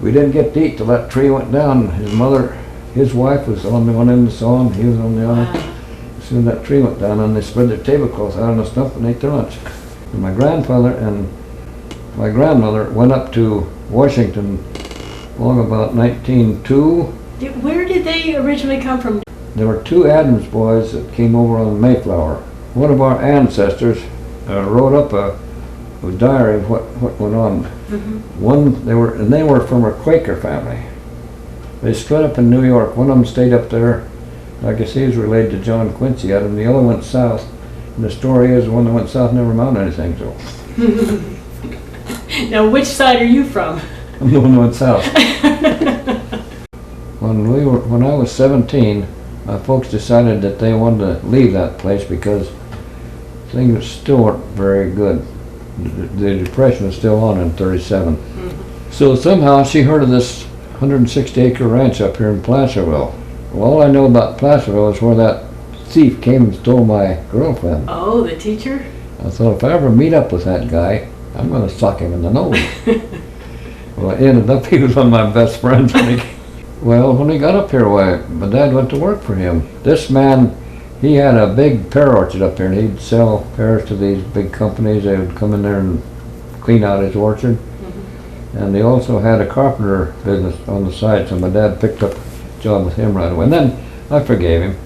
We didn't get to eat till that tree went down. His wife was on the one end of the saw, and he was on the other. As soon as that tree went down, and they spread their tablecloths out on the stump and ate their lunch. And my grandfather and my grandmother went up to Washington along about 1902. Where did they originally come from? There were two Adams boys that came over on the Mayflower. One of our ancestors wrote up a diary of what went on. They were from a Quaker family. They split up in New York. One of them stayed up there. I guess he was related to John Quincy Adams. The other went south. And the story is the one that went south never amounted to anything. So Now, which side are you from? I'm the one that went south. When I was 17, my folks decided that they wanted to leave that place because things still weren't very good. The Depression was still on in 37. So somehow she heard of this 160-acre ranch up here in Placerville. Well, all I know about Placerville is where that thief came and stole my girlfriend. Oh, the teacher? I thought if I ever meet up with that guy, I'm going to sock him in the nose. Well, it ended up he was one of my best friends. When he got up here, my dad went to work for him. This man, he had a big pear orchard up here, and he'd sell pears to these big companies. They would come in there and clean out his orchard. And he also had a carpenter business on the side, so my dad picked up a job with him right away. And then I forgave him.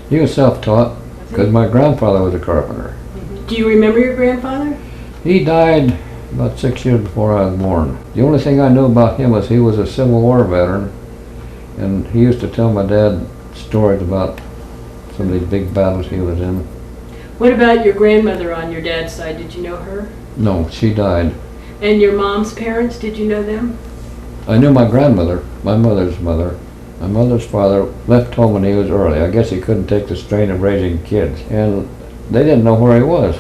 He was self-taught because my grandfather was a carpenter. Do you remember your grandfather? He died about 6 years before I was born. The only thing I knew about him was he was a Civil War veteran, and he used to tell my dad stories about some of these big battles he was in. What about your grandmother on your dad's side? Did you know her? No, she died. And your mom's parents, did you know them? I knew my grandmother, my mother's mother. My mother's father left home when he was early. I guess he couldn't take the strain of raising kids, and they didn't know where he was.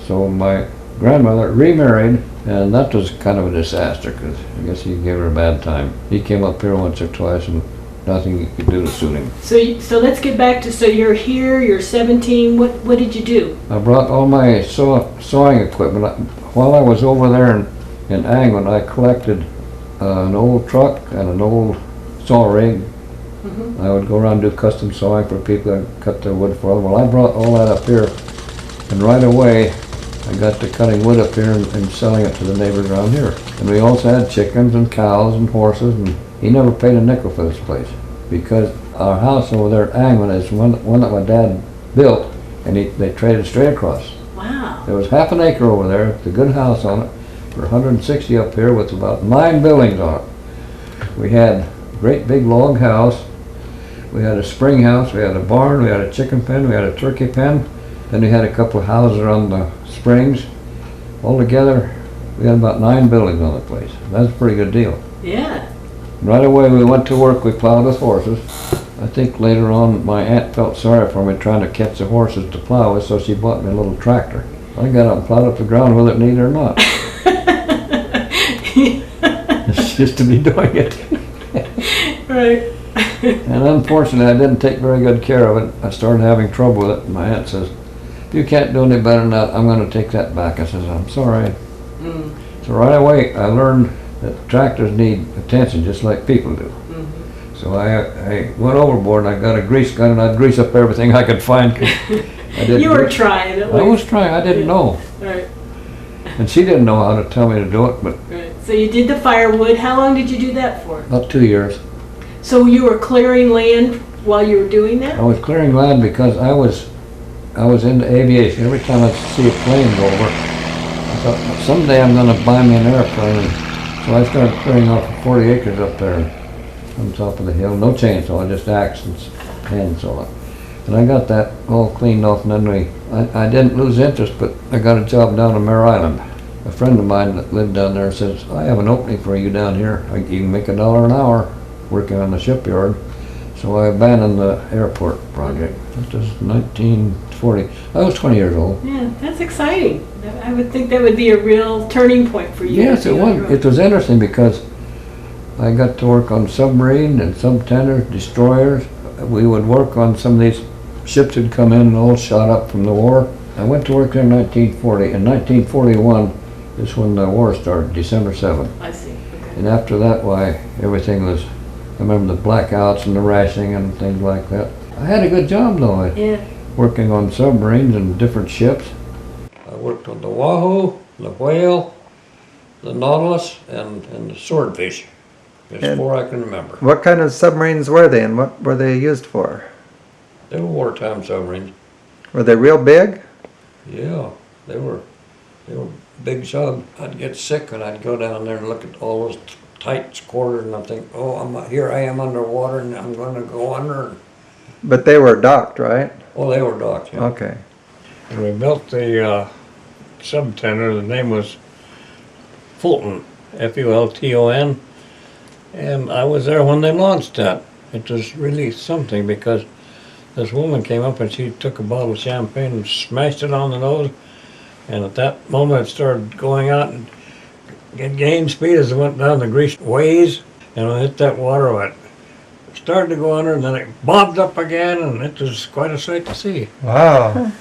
So my grandmother remarried, and that was kind of a disaster because I guess he gave her a bad time. He came up here once or twice, and nothing he could do to suit him. So let's get back to, so you're here, you're 17, what did you do? I brought all my sawing equipment. While I was over there in Angland, I collected an old truck and an old saw rig. I would go around and do custom sawing for people that cut their wood for them. Well, I brought all that up here, and right away I got to cutting wood up here and selling it to the neighbors around here. And we also had chickens and cows and horses, and he never paid a nickel for this place because our house over there at Angland is one that my dad built, and they traded straight across. Wow. There was half an acre over there, it's a good house on it, for 160 up here with about 9 buildings on it. We had a great big log house, we had a spring house, we had a barn, we had a chicken pen, we had a turkey pen, then we had a couple of houses around the springs. Altogether, we had about 9 buildings on the place. That's a pretty good deal. Yeah. Right away we went to work, we plowed with horses. I think later on my aunt felt sorry for me trying to catch the horses to plow with, so she bought me a little tractor. I got up and plowed up the ground whether it needed or not. It's just to be doing it. Right. And unfortunately I didn't take very good care of it. I started having trouble with it, and my aunt says, "If you can't do any better than that, I'm going to take that back." I says, "I'm sorry." So right away I learned that tractors need attention just like people do. So I went overboard and I got a grease gun and I'd grease up everything I could find. You were trying at least. I was trying, I didn't know. Right. And she didn't know how to tell me to do it, but Right. So you did the firewood. How long did you do that for? about 2 years. So you were clearing land while you were doing that? I was clearing land because I was into aviation. Every time I see a plane go over, I thought someday I'm going to buy me an airplane. And so I started clearing off 40 acres up there on top of the hill. No chainsaw, just axe and hand saw. And I got that all cleaned off, and then I didn't lose interest, but I got a job down in Mare Island. A friend of mine that lived down there says, "I have an opening for you down here. You can make $1 an hour working on the shipyard." So I abandoned the airport project. That was 1940. I was 20 years old. Yeah, that's exciting. I would think that would be a real turning point for you. Yes, it was. It was interesting because I got to work on submarine and subtenders, destroyers. We would work on some of these ships that come in and all shot up from the war. I went to work there in 1940. In 1941 is when the war started, December 7th. I see. Okay. And after that, why, everything was, I remember the blackouts and the rationing and things like that. I had a good job though, Yeah. working on submarines and different ships. I worked on the Wahoo, the Whale, the Nautilus, and the Swordfish. There's 4 I can remember. What kind of submarines were they, and what were they used for? They were wartime submarines. Were they real big? Yeah, they were big sub. I'd get sick and I'd go down there and look at all those tight quarters, and I'd think, oh, here I am underwater and I'm going to go under. But they were docked, right? Oh, they were docked, yeah. Okay. And we built the subtender. The name was Fulton, Fulton. And I was there when they launched that. It was really something because this woman came up and she took a bottle of champagne and smashed it on the nose. And at that moment it started going out and it gained speed as it went down the greased ways. And when it hit that water, it started to go under and then it bobbed up again, and it was quite a sight to see. Wow.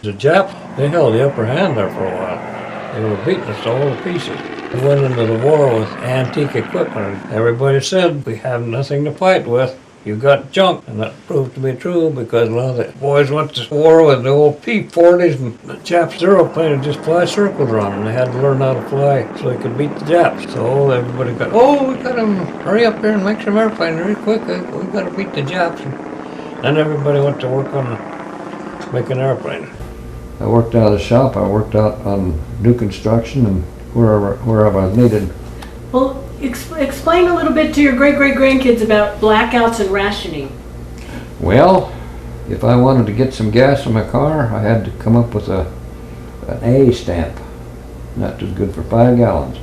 The Jap They held the upper hand there for a while. They were beating us all to pieces. We went into the war with antique equipment, and everybody said, we have nothing to fight with. You got junk, and that proved to be true because a lot of the boys went to war with the old P-40s, and the Japs' aeroplane would just fly circles around them. They had to learn how to fly so they could beat the Japs. So everybody got, oh, we got to hurry up here and make some airplanes really quick. We got to beat the Japs. And then everybody went to work on making airplanes. I worked out of the shop. I worked out on new construction and wherever I was needed. Well, explain a little bit to your great-great-grandkids about blackouts and rationing. Well, if I wanted to get some gas in my car, I had to come up with an A stamp. That was good for 5 gallons.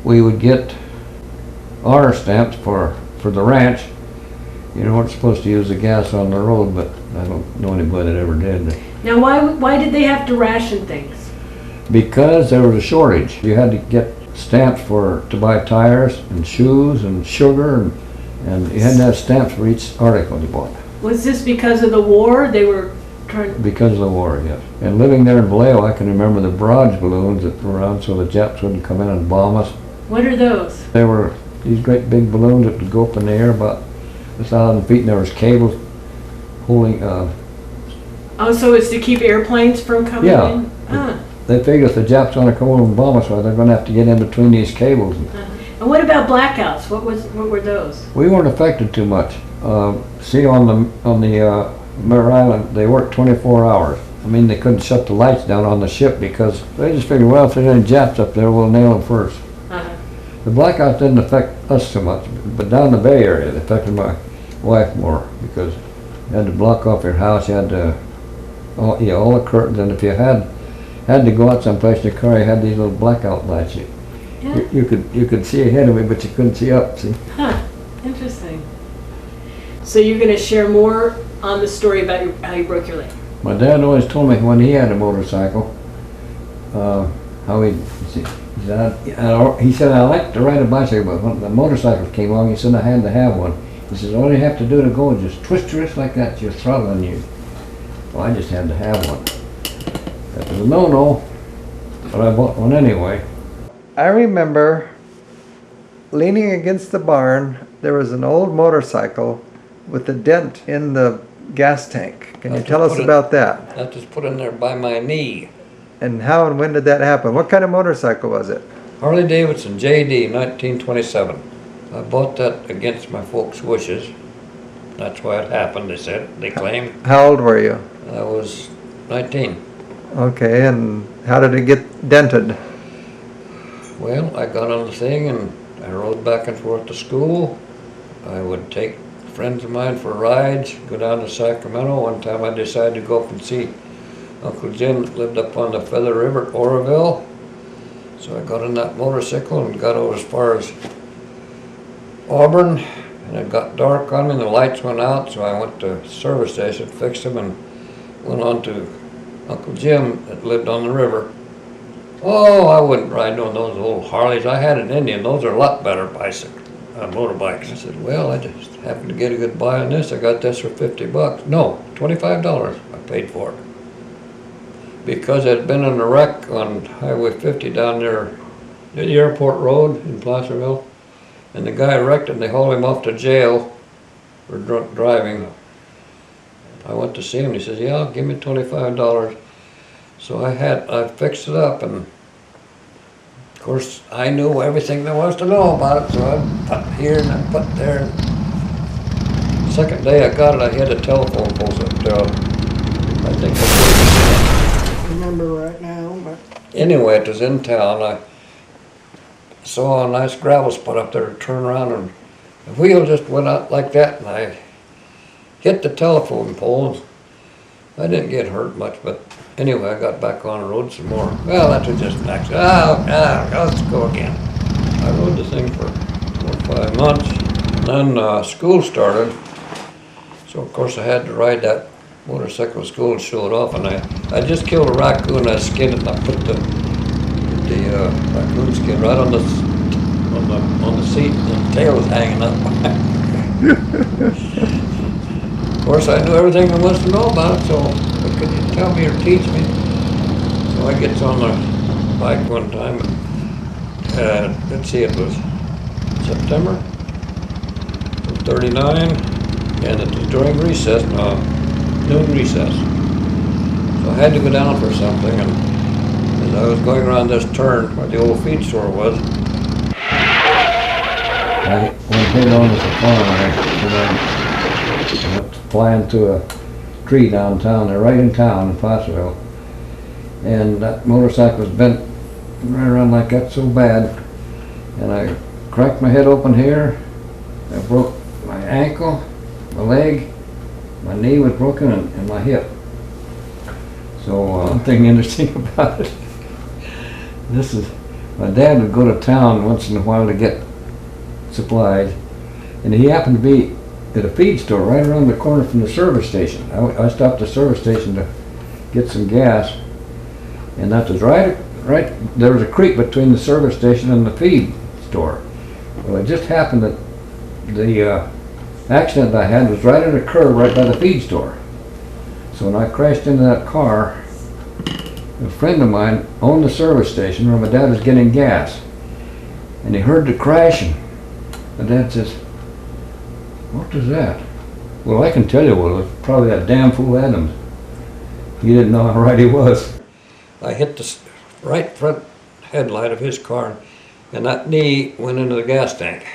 We would get R stamps for the ranch. You weren't supposed to use the gas on the road, but I don't know anybody that ever did. Now, why did they have to ration things? Because there was a shortage. You had to get stamps to buy tires and shoes and sugar, and you had to have stamps for each article you bought. Was this because of the war? They were trying... Because of the war, yes. And living there in Vallejo, I can remember the barrage balloons that were around so the Japs wouldn't come in and bomb us. What are those? They were these great big balloons that would go up in the air about 1,000 feet, and there was cables holding... Oh, so it's to keep airplanes from coming Yeah. in? Ah. They figured if the Japs want to come over and bomb us, well, they're going to have to get in between these cables. And what about blackouts? What were those? We weren't affected too much. See, on the Mare Island, they worked 24 hours. I mean, they couldn't shut the lights down on the ship because they just figured, well, if there's any Japs up there, we'll nail them first. The blackouts didn't affect us so much, but down the Bay Area, it affected my wife more because you had to block off your house. You had to, all the curtains, and if you had to go out someplace in your car, you had these little blackout lights. You could see ahead of me, but you couldn't see up. See? Huh. Interesting. So you're going to share more on the story about how you broke your leg. My dad always told me when he had a motorcycle, how he said, I like to ride a bicycle, but when the motorcycle came along, he said I had to have one. He says, all you have to do to go is just twist your wrist like that, you're throttling you. Well, I just had to have one. That was a no-no, but I bought one anyway. I remember leaning against the barn, there was an old motorcycle with a dent in the gas tank. Can you tell us about that? That was put in there by my knee. And how and when did that happen? What kind of motorcycle was it? Harley Davidson JD, 1927. I bought that against my folks' wishes. That's why it happened, they claimed. How old were you? I was 19. Okay, and how did it get dented? Well, I got on the thing and I rode back and forth to school. I would take friends of mine for rides, go down to Sacramento. One time I decided to go up and see Uncle Jim that lived up on the Feather River at Oroville. So I got on that motorcycle and got over as far as Auburn, and it got dark on me and the lights went out, so I went to the service station, fixed them, and went on to Uncle Jim that lived on the river. Oh, I wouldn't ride on those old Harleys. I had an Indian. Those are a lot better motorbikes. I said, well, I just happened to get a good buy on this. I got this for $50. No, $25 I paid for it. Because I'd been in a wreck on Highway 50 down there, the airport road in Placerville. And the guy wrecked and they hauled him off to jail for drunk driving. I went to see him and he says, yeah, give me $25. So I fixed it up, and of course I knew everything there was to know about it, so I put here and I put there. The second day I got it, I had a telephone pole up there. I think I Remember right now, but anyway, it was in town. I saw a nice gravel spot up there to turn around, and the wheel just went out like that, and I hit the telephone pole. I didn't get hurt much, but anyway, I got back on the road some more. Well, that was just an accident. Let's go again. I rode the thing for 4 or 5 months. And then school started, so of course I had to ride that motorcycle to school and show it off. And I just killed a raccoon. I skinned it and I put the raccoon skin right on the seat, and the tail was hanging up. Of course, I knew everything there was to know about it, so what could you tell me or teach me? So I gets on the bike one time, let's see, it was September of 39, and it was during recess, noon recess. So I had to go down for something, and as I was going around this turn where the old feed store was, I went head on to the farm, and I went flying through a tree downtown, there, right in town in Placerville. And that motorcycle was bent right around like that so bad, and I cracked my head open here. I broke my ankle, my leg, my knee was broken, and my hip. So one thing interesting about it, this is, my dad would go to town once in a while to get supplies, and he happened to be at a feed store right around the corner from the service station. I stopped at the service station to get some gas, and that was right, there was a creek between the service station and the feed store. Well, it just happened that the accident I had was right at a curve right by the feed store. So when I crashed into that car, a friend of mine owned the service station where my dad was getting gas, and he heard the crashing. My dad says, "What was that?" Well, I can tell you what it was. Probably that damn fool Adams. He didn't know how right he was. I hit the right front headlight of his car, and that knee went into the gas tank.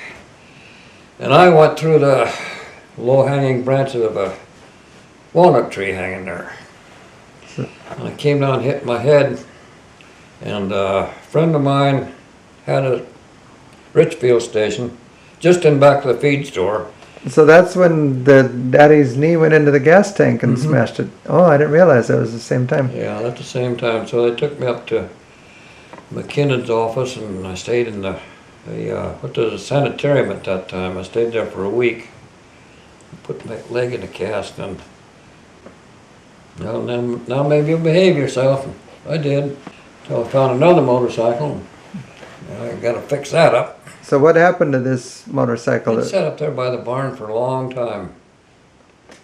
And I went through the low-hanging branches of a walnut tree hanging there. And I came down and hit my head, and a friend of mine had a Richfield station just in back of the feed store. So that's when the daddy's knee went into the gas tank and smashed it. Oh, I didn't realize that was the same time. Yeah, at the same time. So they took me up to McKinnon's office, and I stayed in the sanitarium at that time. I stayed there for a week. Put my leg in a cast, and now maybe you'll behave yourself. And I did. So I found another motorcycle. And I got to fix that up. So what happened to this motorcycle? It sat up there by the barn for a long time.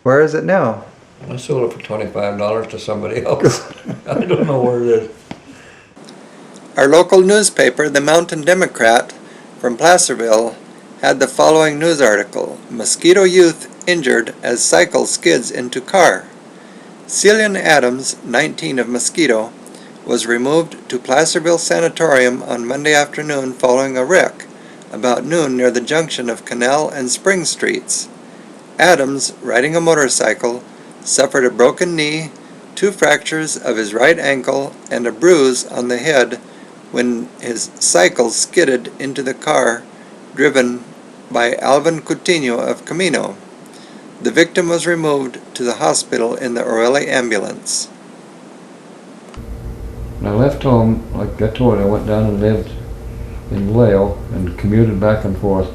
Where is it now? I sold it for $25 to somebody else. I don't know where it is. Our local newspaper, the Mountain Democrat from Placerville, had the following news article: Mosquito youth injured as cycle skids into car. Celian Adams, 19, of Mosquito, was removed to Placerville Sanatorium on Monday afternoon following a wreck about noon near the junction of Canal and Spring Streets. Adams, riding a motorcycle, suffered a broken knee, 2 fractures of his right ankle, and a bruise on the head when his cycle skidded into the car driven by Alvin Coutinho of Camino. The victim was removed to the hospital in the Orelli ambulance. When I left home, like I told you, I went down and lived in Vallejo and commuted back and forth.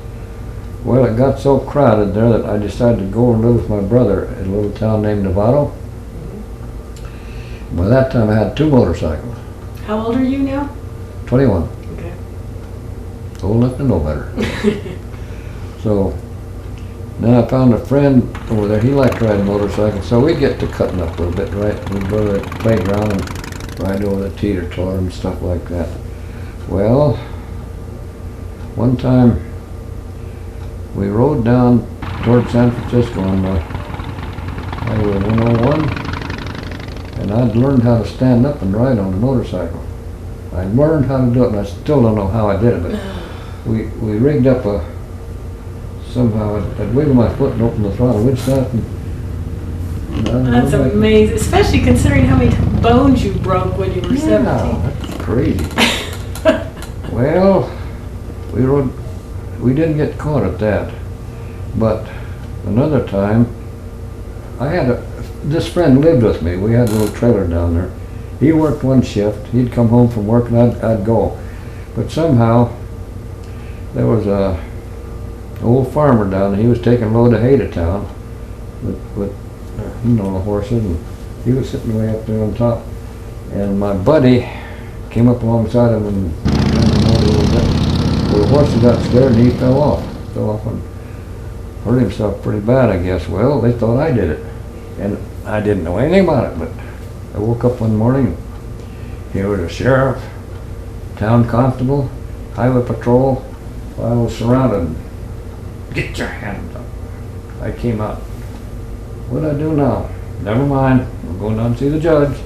Well, it got so crowded there that I decided to go and live with my brother in a little town named Novato. By that time I had 2 motorcycles. How old are you now? 21. Okay. Old enough to know better. So then I found a friend over there. He liked riding motorcycles, so we'd get to cutting up a little bit, right? We'd go to the playground and ride over the teeter-totter and stuff like that. Well, one time we rode down toward San Francisco on the Highway 101, and I'd learned how to stand up and ride on a motorcycle. I learned how to do it, and I still don't know how I did it, but we rigged up somehow I'd wiggle my foot and open the throttle. We'd stop and That's amazing, especially considering how many bones you broke when you were 17. That's crazy. Well, we didn't get caught at that, but another time, this friend lived with me. We had a little trailer down there. He worked one shift. He'd come home from work and I'd go. But somehow, there was a old farmer down there. He was taking a load of hay to town with the horses, and he was sitting way up there on top. And my buddy came up alongside him and a little bit. Well, the horse got scared and he fell off and hurt himself pretty bad, I guess. Well, they thought I did it, and I didn't know anything about it. But I woke up one morning, Here was a sheriff, town constable, highway patrol. I was surrounded. Get your hands up. I came out. What do I do now? Never mind. We're going down to see the judge.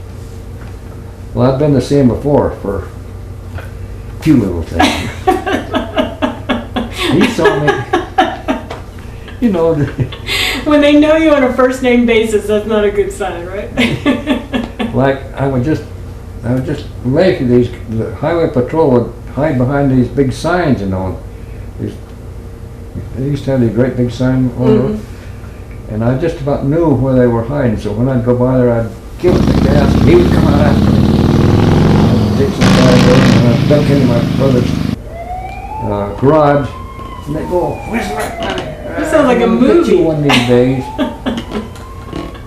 Well, I've been to see him before for a few little things. He saw me. You know. When they know you on a first name basis, that's not a good sign, right? Like I would just lay for the highway patrol would hide behind these big signs, you know. They used to have these great big signs on the road. And I just about knew where they were hiding, so when I'd go by there, I'd give them the gas, and he would come out after me. I'd take some side roads, and I'd duck into my brother's garage, and they'd go, where's that? That sounds like a movie. You one of these days.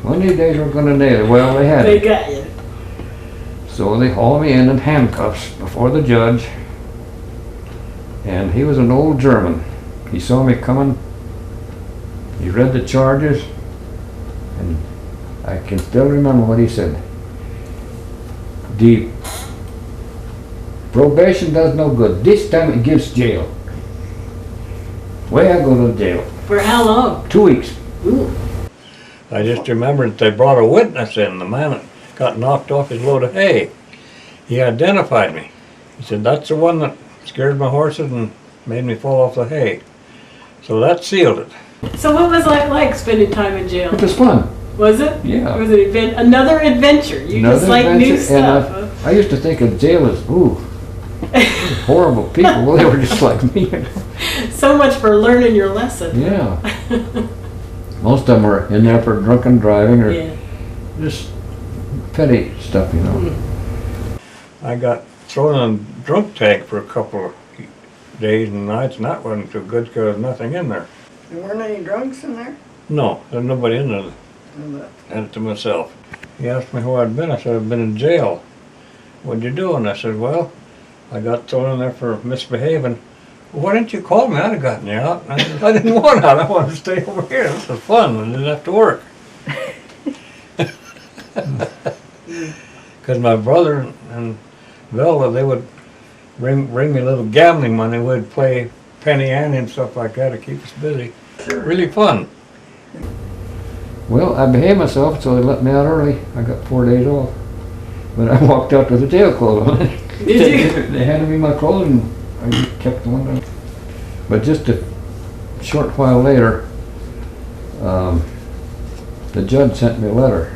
One of these days we're going to nail it. Well, they had They it. got you. So they hauled me in handcuffs before the judge, and he was an old German. He saw me coming. He read the charges, and I can still remember what he said. The probation does no good. This time it gives jail. Way I go to jail. For how long? 2 weeks. Ooh. I just remembered that they brought a witness in, the man that got knocked off his load of hay. He identified me. He said, that's the one that scared my horses and made me fall off the hay. So that sealed it. So what was it like spending time in jail? It was fun. Was it? Yeah. It was another adventure. You just like new stuff. And I used to think of jail as, ooh, horrible people. Well, they were just like me. You know? So much for learning your lesson. Yeah. Most of them were in there for drunken driving or Yeah. just petty stuff, you know. I got thrown in a drunk tank for a couple of days and nights, and that wasn't too good because there was nothing in there. There weren't any drunks in there? No, there's nobody in there. I had it to myself. He asked me who I'd been. I said, I've been in jail. What'd you do? And I said, well, I got thrown in there for misbehaving. Well, why didn't you call me? I'd have gotten you out. I said, I didn't want out. I wanted to stay over here. This was fun. I didn't have to work. Because my brother and Velda, they would bring me a little gambling money. We'd play penny ante and stuff like that to keep us busy. Really fun. Well, I behaved myself, so they let me out early. I got 4 days off. But I walked out with the jail clothes on. Did you? They handed me my clothes and I just kept them on. But just a short while later, the judge sent me a letter.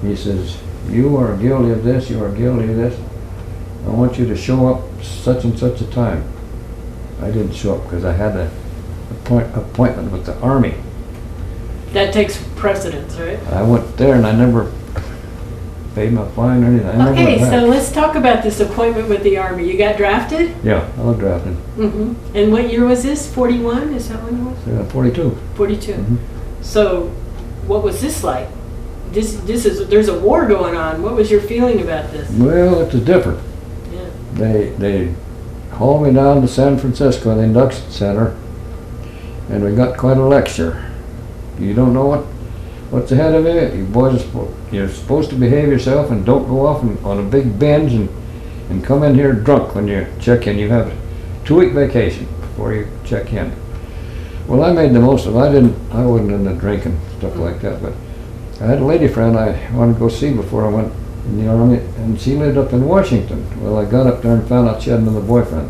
He says, you are guilty of this, you are guilty of this. I want you to show up such and such a time. I didn't show up because I had an appointment with the Army. That takes precedence, right? I went there and I never paid my fine or anything. I never Okay, went so back. let's talk about this appointment with the Army. You got drafted? Yeah, I was drafted. Mm-hmm. And what year was this? 41? Is that when it was? 42. 42. Mhm. So, what was this like? There's a war going on. What was your feeling about this? Well, it was different. Yeah. They hauled me down to San Francisco, the induction center, and we got quite a lecture. You don't know what's ahead of you. You boys you're supposed to behave yourself and don't go off on a big binge and come in here drunk when you check in. You have a 2-week vacation before you check in. Well, I made the most of it. I wasn't into drinking, stuff like that, but I had a lady friend I wanted to go see before I went in the Army, and she lived up in Washington. Well, I got up there and found out she had another boyfriend.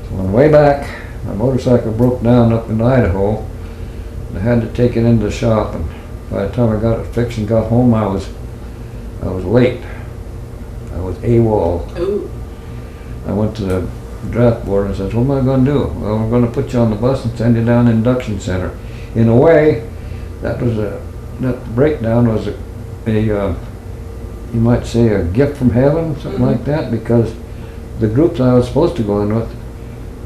So on the way back, my motorcycle broke down up in Idaho. I had to take it into the shop, and by the time I got it fixed and got home, I was late. I was AWOL. Ooh. I went to the draft board and said, what am I going to do? Well, we're going to put you on the bus and send you down to induction center. In a way, that breakdown was you might say a gift from heaven, something like that, because the groups I was supposed to go in with,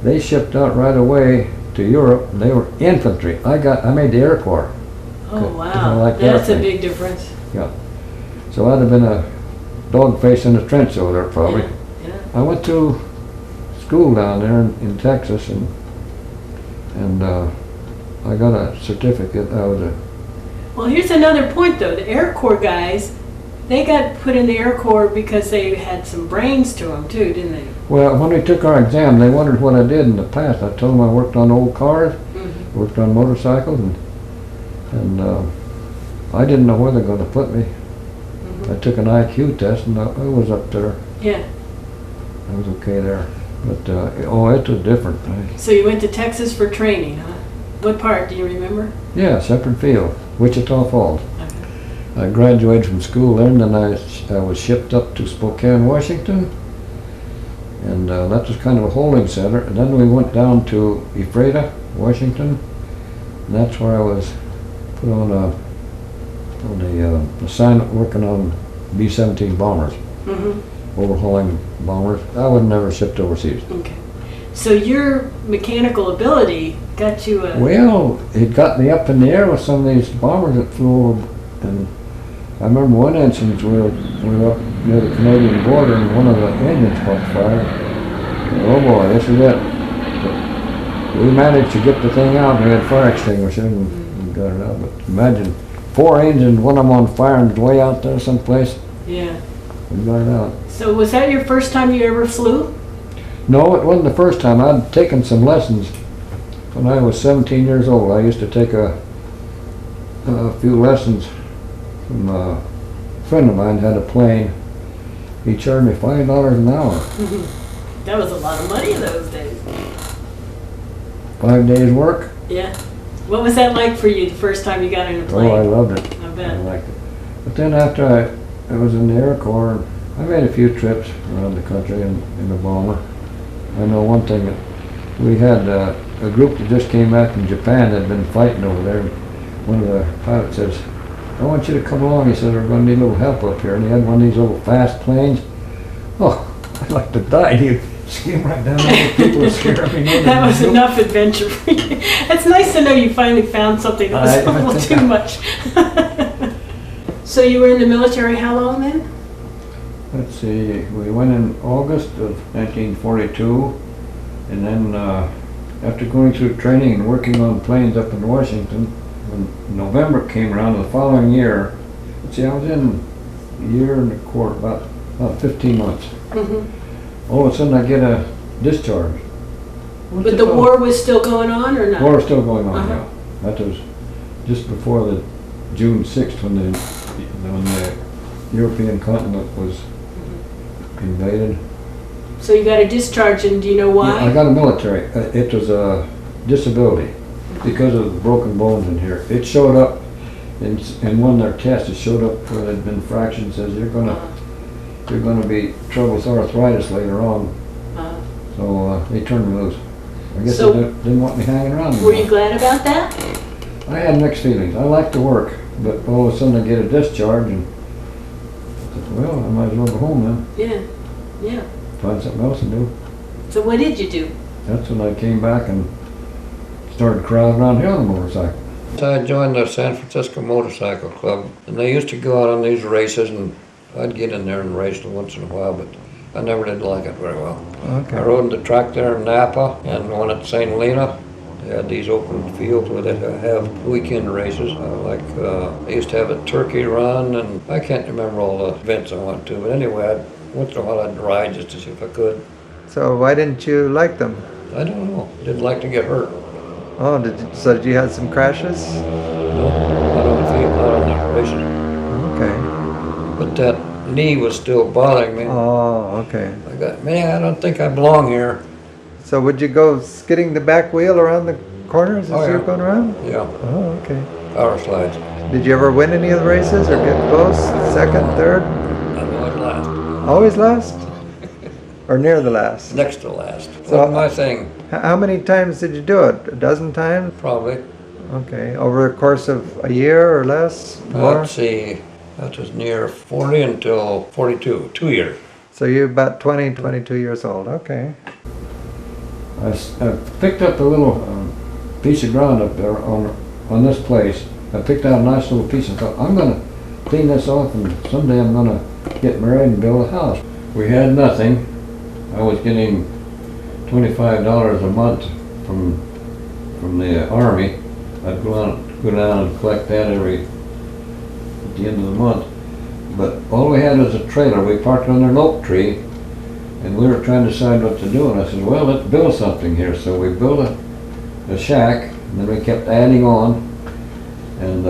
they shipped out right away to Europe, and they were infantry. I made the Air Corps. Oh, Good. wow. I like That's a airplane. big difference. Yeah. So I'd have been a dog face in the trench over there, probably. Yeah. I went to school down there in Texas, and I got a certificate. I was a Well, here's another point, though. The Air Corps guys, They got put in the Air Corps because they had some brains to them too, didn't they? Well, when we took our exam, they wondered what I did in the past. I told them I worked on old cars, worked on motorcycles, and I didn't know where they're going to put me. I took an IQ test, and I was up there. Yeah. I was okay there. But, it was different. So you went to Texas for training, huh? What part, do you remember? Yeah, separate field, Wichita Falls. Okay. I graduated from school there, and then I was shipped up to Spokane, Washington. And that was kind of a holding center. And then we went down to Ephrata, Washington. And that's where I was put on the assignment working on B-17 bombers, overhauling bombers. I was never shipped overseas. Okay. So your mechanical ability got you a... Well, it got me up in the air with some of these bombers that flew over. And I remember one instance we were up near the Canadian border and one of the engines caught fire. Oh boy, this is it. But we managed to get the thing out, and we had fire extinguishers and got it out. But imagine 4 engines, one of them on fire and way out there someplace. Yeah. We got it out. So was that your first time you ever flew? No, it wasn't the first time. I'd taken some lessons when I was 17 years old. I used to take a few lessons from a friend of mine had a plane. He charged me $5 an hour. That was a lot of money in those days. 5 days work. Yeah. What was that like for you the first time you got in a plane? Oh, I loved it. I bet. I liked it. But then after I was in the Air Corps, I made a few trips around the country in a bomber. I know one thing, that we had a group that just came back from Japan that had been fighting over there. One of the pilots says, I want you to come along. He said, we're going to need a little help up here. And he had one of these little fast planes. Oh, I'd like to die. He'd skim right down over people and scare me. That was enough adventure for you. It's nice to know you finally found something that was a little too much. So you were in the military how long then? Let's see, we went in August of 1942, and then after going through training and working on planes up in Washington, when November came around the following year, let's see, I was in a year and a quarter, about 15 months. All of a sudden I get a discharge. But the war was still going on or not? War was still going on, yeah. That was just before the June 6th when the European continent was invaded. So you got a discharge, and do you know why? Yeah, I got a military. It was a disability because of the broken bones in here. It showed up in one of their tests. It showed up where there'd been fractions. Says you're gonna be trouble with arthritis later on. So they turned me loose. I guess So- they didn't want me hanging around Were anymore. you glad about that? I had mixed feelings. I liked to work, but all of a sudden I get a discharge and I thought, well, I might as well go home then. Yeah, yeah. Find something else to do. So what did you do? That's when I came back and started crowding around here on a motorcycle. So I joined the San Francisco Motorcycle Club, and they used to go out on these races, and I'd get in there and race once in a while, but I never did like it very well. Okay. I rode the track there in Napa and one at St. Helena. They had these open fields where they'd have weekend races. They used to have a turkey run, and I can't remember all the events I went to, but anyway, once in a while I'd ride just to see if I could. So why didn't you like them? I don't know, didn't like to get hurt. Oh, so did you have some crashes? No, not on the races. Okay. But that knee was still bothering me. Oh, okay. I don't think I belong here. So would you go skidding the back wheel around the corners as Oh, you were yeah. going around? Yeah, Oh, okay. power slides. Did you ever win any of the races or get close? Second, third? I'm always last. Always last? Or near the last? Next to last. So- Wasn't my thing, How many times did you do it? A dozen times? probably. Okay. Over the course of a year or less? More? Let's see, that was near 40 until 42, 2 years. So you're about 20, 22 years old. Okay. I picked up a little piece of ground up there on this place. I picked out a nice little piece and thought, I'm gonna clean this off and someday I'm gonna get married and build a house. We had nothing. I was getting $25 a month from the Army. I'd go down and collect that at the end of the month. But all we had was a trailer. We parked under an oak tree, and we were trying to decide what to do. And I said, well, let's build something here. So we built a shack, and then we kept adding on. And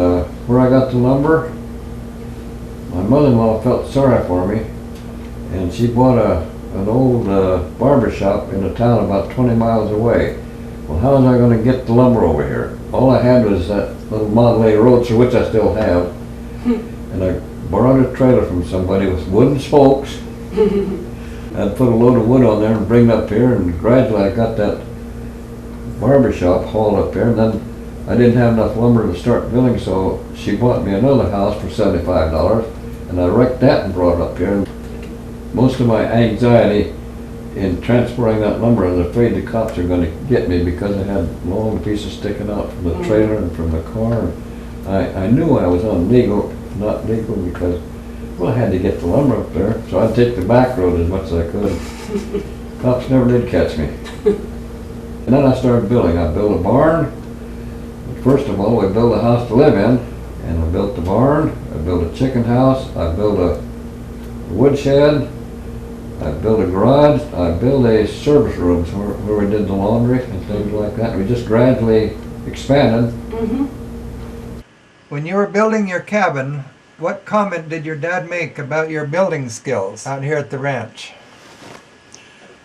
where I got the lumber, my mother-in-law felt sorry for me, and she bought an old barber shop in a town about 20 miles away. Well, how was I going to get the lumber over here? All I had was that little Model A Roadster, which I still have, and I borrowed a trailer from somebody with wooden spokes. I'd put a load of wood on there and bring it up here, and gradually I got that barber shop hauled up here, and then I didn't have enough lumber to start building, so she bought me another house for $75, and I wrecked that and brought it up here. Most of my anxiety in transporting that lumber, I was afraid the cops were going to get me because I had long pieces sticking out from the trailer and from the car. I knew I was not legal because, well, I had to get the lumber up there, so I'd take the back road as much as I could. Cops never did catch me. And then I started building. I built a barn. First of all, we built a house to live in, and I built the barn. I built a chicken house. I built a woodshed. I built a garage. I built a service rooms where we did the laundry and things like that. We just gradually expanded. When you were building your cabin, what comment did your dad make about your building skills out here at the ranch?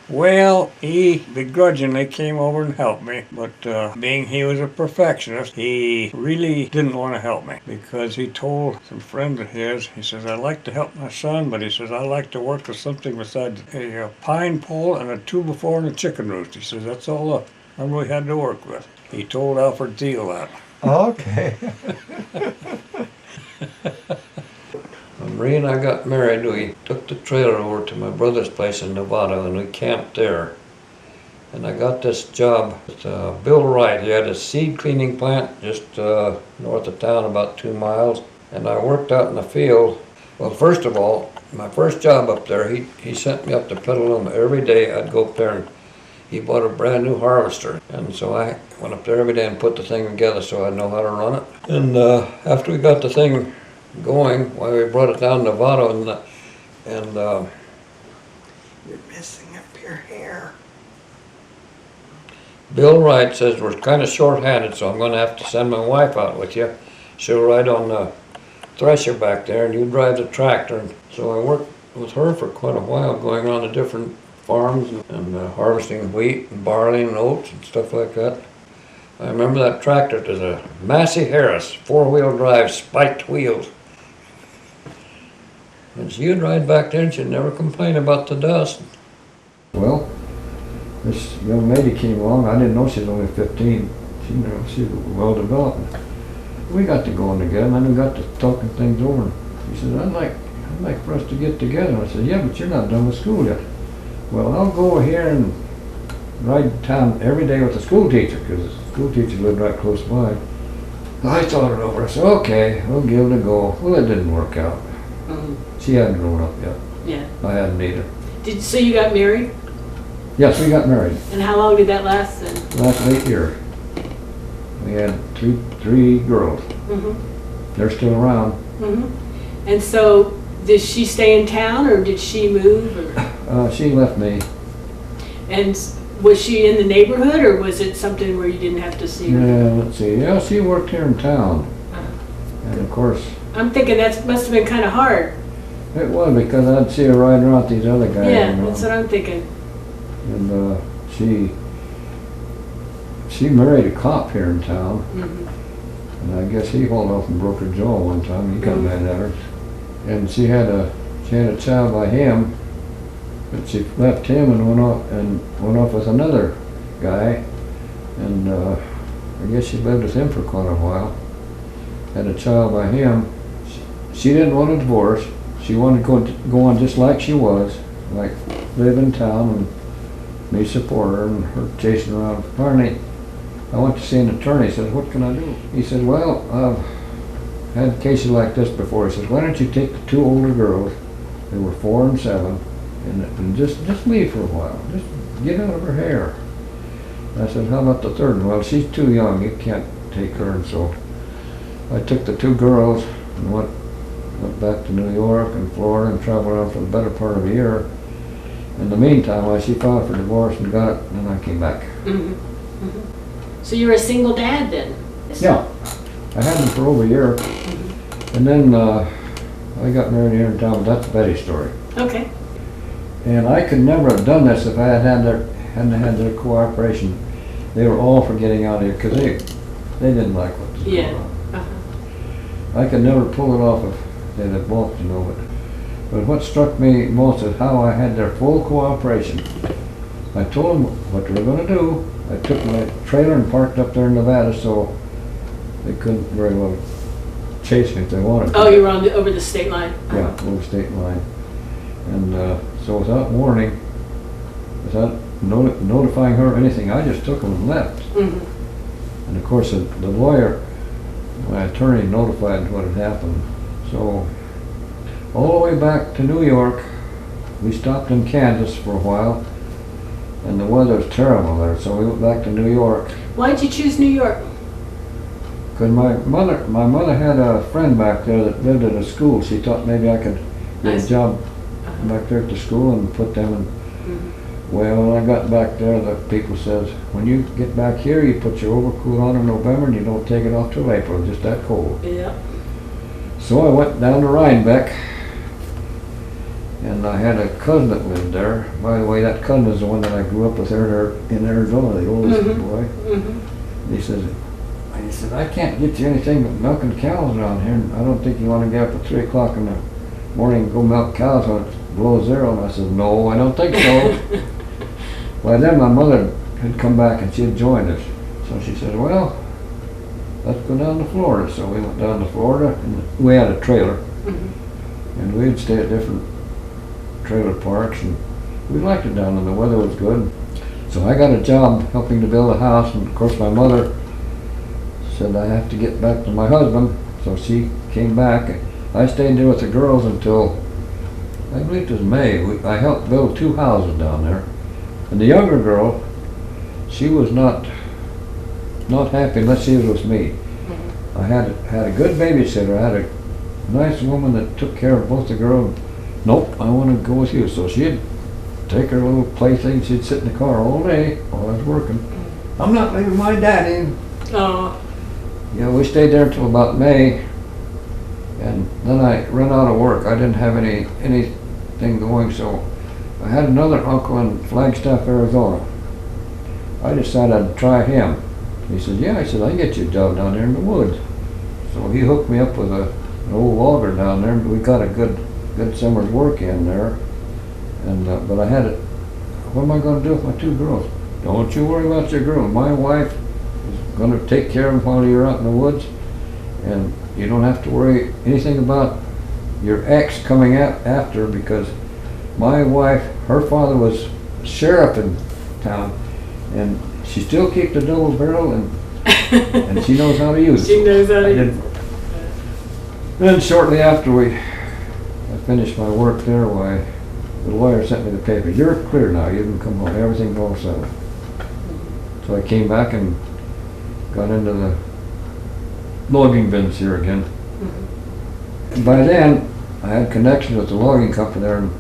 Well, he begrudgingly came over and helped me, but being he was a perfectionist, he really didn't want to help me because he told some friends of his, he says, I like to help my son, but he says, I like to work with something besides a pine pole and a 2x4 and a chicken roost. He says, that's all I really had to work with. He told Alfred Thiele that. Okay. When Marie and I got married, we took the trailer over to my brother's place in Nevada, and we camped there. And I got this job with Bill Wright. He had a seed cleaning plant just north of town, about 2 miles. And I worked out in the field. Well, first of all, my first job up there, he sent me up to Petaluma. Every day I'd go up there, and he bought a brand new harvester. And so I went up there every day and put the thing together so I'd know how to run it. And after we got the thing going, well, we brought it down to Nevada, and You're messing up your hair. Bill Wright says we're kind of short-handed, so I'm going to have to send my wife out with you. She'll ride on the thresher back there, and you drive the tractor. And so I worked with her for quite a while, going around to different farms and harvesting wheat and barley and oats and stuff like that. I remember that tractor. It was a Massey Harris, 4-wheel drive, spiked wheels. And she'd ride back there and she'd never complain about the dust. Well, this young lady came along. I didn't know she was only 15. She was well developed. We got to going together, and then we got to talking things over. She said, I'd like for us to get together. I said, yeah, but you're not done with school yet. Well, I'll go over here and ride to town every day with the school teacher, because the school teacher lived right close by. I thought it over. I said, okay, we'll give it a go. Well, it didn't work out. She hadn't grown up yet. Yeah. I hadn't either. So you got married? Yes, we got married. And how long did that last then? Last 8 years. We had three girls. They're still around. And so, did she stay in town, or did she move? Or? She left me. And was she in the neighborhood, or was it something where you didn't have to see her? Yeah, let's see. Yeah, she worked here in town. And of course... I'm thinking that must have been kind of hard. It was, because I'd see her riding around with these other guys. Yeah, you know. that's what I'm thinking. And she married a cop here in town. And I guess he hauled off and broke her jaw one time. He got mad at her. And she had a child by him, but she left him and went off with another guy. And I guess she lived with him for quite a while. Had a child by him. She didn't want a divorce. She wanted to go on just like she was, like live in town and me support her, and her chasing around. Finally, I went to see an attorney. He said, what can I do? He said, well, I've had cases like this before. He says, why don't you take the 2 older girls, they were 4 and 7, and just leave for a while. Just get out of her hair. And I said, how about the 3rd one? Well, she's too young. You can't take her. And so I took the 2 girls and went went back to New York and Florida and traveled around for the better part of a year. In the meantime, while she filed for divorce and got it, and then I came back. So you were a single dad then? Yeah, I had them for over a year, and then I got married here in town, but that's Betty's story. Okay. And I could never have done this if I hadn't had their cooperation. They were all for getting out of here because they didn't like what was going on. I could never pull it off if they'd have balked, you know. But what struck me most is how I had their full cooperation. I told them what they were going to do. I took my trailer and parked up there in Nevada, so they couldn't very well chase me if they wanted to. Oh, you were over the state line? Yeah, over state line. And so without warning, without notifying her or anything, I just took them and left. And of course, the lawyer, my attorney, notified what had happened. So all the way back to New York, we stopped in Kansas for a while, and the weather was terrible there, so we went back to New York. Why'd you choose New York? Because my mother had a friend back there that lived at a school. She thought maybe I could get a job back there at the school and put them in. Well, when I got back there, the people says, when you get back here, you put your overcoat on in November and you don't take it off till April, just that cold. Yeah. So I went down to Rhinebeck, and I had a cousin that lived there. By the way, that cousin is the one that I grew up with there in Arizona, the oldest boy. He said, I can't get you anything but milking cows around here, and I don't think you want to get up at 3 o'clock in the morning and go milk cows when it's below zero. And I said, no, I don't think so. By then my mother had come back and she had joined us. So she said, well, let's go down to Florida. So we went down to Florida, and we had a trailer. And we'd stay at different trailer parks, and we liked it down there. The weather was good. So I got a job helping to build a house, and of course my mother said I have to get back to my husband. So she came back. I stayed there with the girls until, I believe it was May. I helped build 2 houses down there. And the younger girl, she was not happy unless she was with me. I had a good babysitter. I had a nice woman that took care of both the girls. Nope, I want to go with you. So she'd take her little plaything. She'd sit in the car all day while I was working. I'm not leaving my daddy. Oh. Yeah, we stayed there until about May, and then I ran out of work. I didn't have anything going, so I had another uncle in Flagstaff, Arizona. I decided I'd try him. He said, yeah. I said, I can get you a job down there in the woods. So he hooked me up with an old logger down there, and we got a good summer's work in there. And but I had it. What am I going to do with my 2 girls? Don't you worry about your girls. My wife is going to take care of them while you're out in the woods, and you don't have to worry anything about your ex coming after, because my wife, her father was sheriff in town, and she still keeps the double barrel, and she knows how to use it. She knows how to use it. Then shortly after I finished my work there, the lawyer sent me the paper. You're clear now. You can come home. Everything's all settled. So I came back and got into the logging business here again. And by then, I had connections with the logging company there in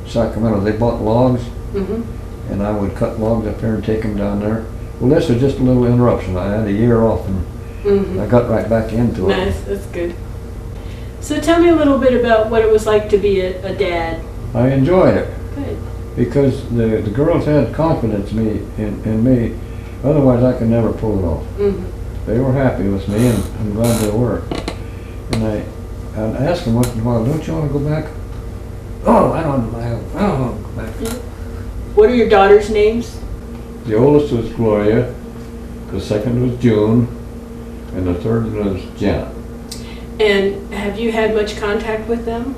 Sacramento. They bought logs, and I would cut logs up here and take them down there. Well, this was just a little interruption. I had a year off, and I got right back into it. Nice, that's good. So tell me a little bit about what it was like to be a dad. I enjoyed it. Good. Because the girls had confidence in me. Otherwise, I could never pull it off. They were happy with me, and I'm glad they were. And I'd ask them once in a while, don't you want to go back? Oh, I don't want to go back. What are your daughters' names? The oldest was Gloria, the second was June, and the third was Janet. And have you had much contact with them?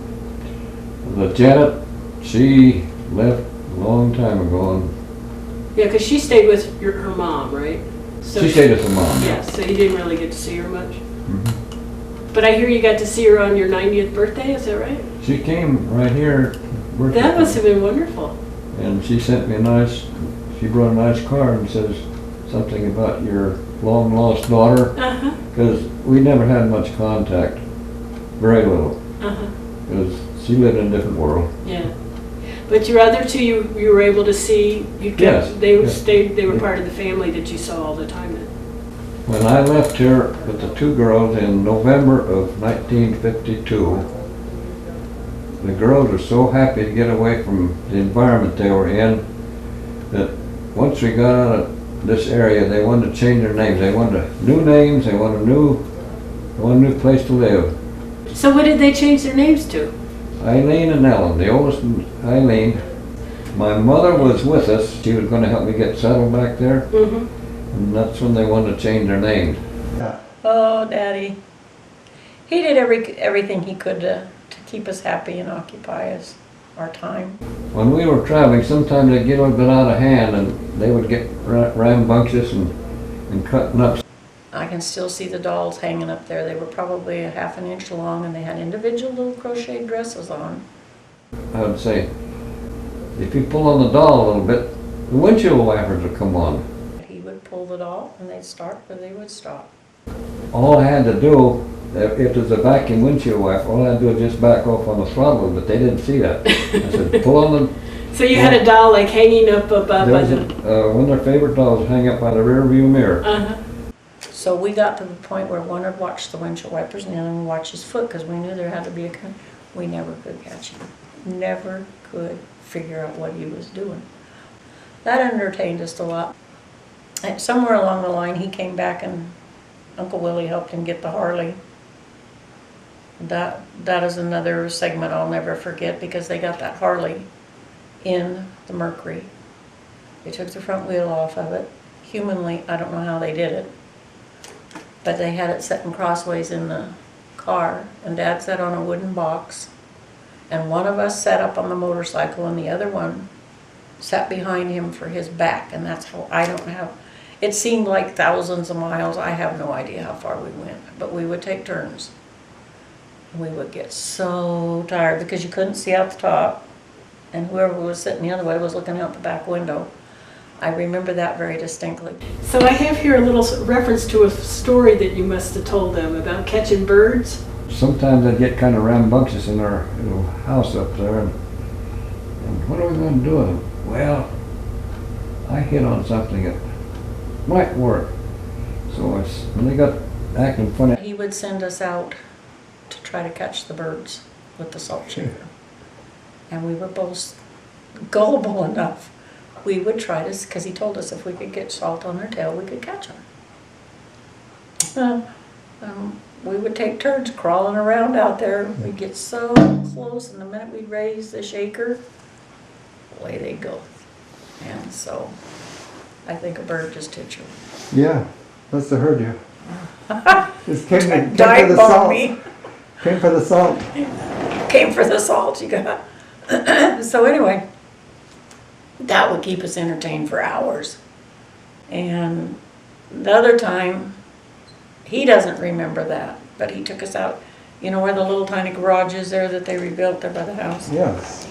The Janet, she left a long time ago, and Yeah, because she stayed with her mom, right? So she stayed with her mom. Yeah, so you didn't really get to see her much? But I hear you got to see her on your 90th birthday, is that right? She came right here. That must have been wonderful. And she sent me she brought a nice card and says something about your long lost daughter. Because we never had much contact, very little. because she lived in a different world. Yeah. But your other two, you were able to see. You kept, Yes, They yes. stayed. They were part of the family that you saw all the time. Then. When I left here with the two girls in November of 1952, the girls were so happy to get away from the environment they were in that once we got out of this area, they wanted to change their names. They wanted new names. They wanted a new place to live. So what did they change their names to? Eileen and Ellen, the oldest one, Eileen. My mother was with us. She was going to help me get settled back there, and that's when they wanted to change their names. Oh, Daddy. He did everything he could to keep us happy and occupy us, our time. When we were traveling, sometimes they'd get a little bit out of hand and they would get rambunctious and cutting up. I can still see the dolls hanging up there. They were probably a half an inch long and they had individual little crocheted dresses on. I would say, if you pull on the doll a little bit, the windshield wipers would come on. He would pull the doll and they'd start or they would stop. All I had to do, if there's a vacuum windshield wiper, all I had to do was just back off on the throttle, but they didn't see that. I said, pull on the... So you had a doll like hanging up above. There was one of their favorite dolls hang up by the rear view mirror. So we got to the point where one would watch the windshield wipers and the other one would watch his foot because we knew there had to be we never could catch him. Never could figure out what he was doing. That entertained us a lot. And somewhere along the line he came back and Uncle Willie helped him get the Harley. That is another segment I'll never forget because they got that Harley in the Mercury. They took the front wheel off of it. Humanly, I don't know how they did it. But they had it set in crossways in the car, and Dad sat on a wooden box, and one of us sat up on the motorcycle, and the other one sat behind him for his back, and that's how I don't have. It seemed like thousands of miles. I have no idea how far we went, but we would take turns. We would get so tired because you couldn't see out the top, and whoever was sitting the other way was looking out the back window. I remember that very distinctly. So I have here a little reference to a story that you must have told them about catching birds. Sometimes they'd get kind of rambunctious in our little house up there, and what are we going to do with them? Well, I hit on something that might work. So when they got acting funny, He would send us out to try to catch the birds with the salt shaker. And we were both gullible enough. We would try to, because he told us if we could get salt on their tail, we could catch them. We would take turns crawling around out there. We'd get so close, and the minute we'd raise the shaker, away they'd go. And so, I think a bird just hit you. Yeah, must have heard you. Just came for Dive the bomb salt. me. Came for the salt. Came for the salt, you got. So anyway, that would keep us entertained for hours. And the other time, he doesn't remember that, but he took us out. You know where the little tiny garage is there that they rebuilt there by the house? Yes.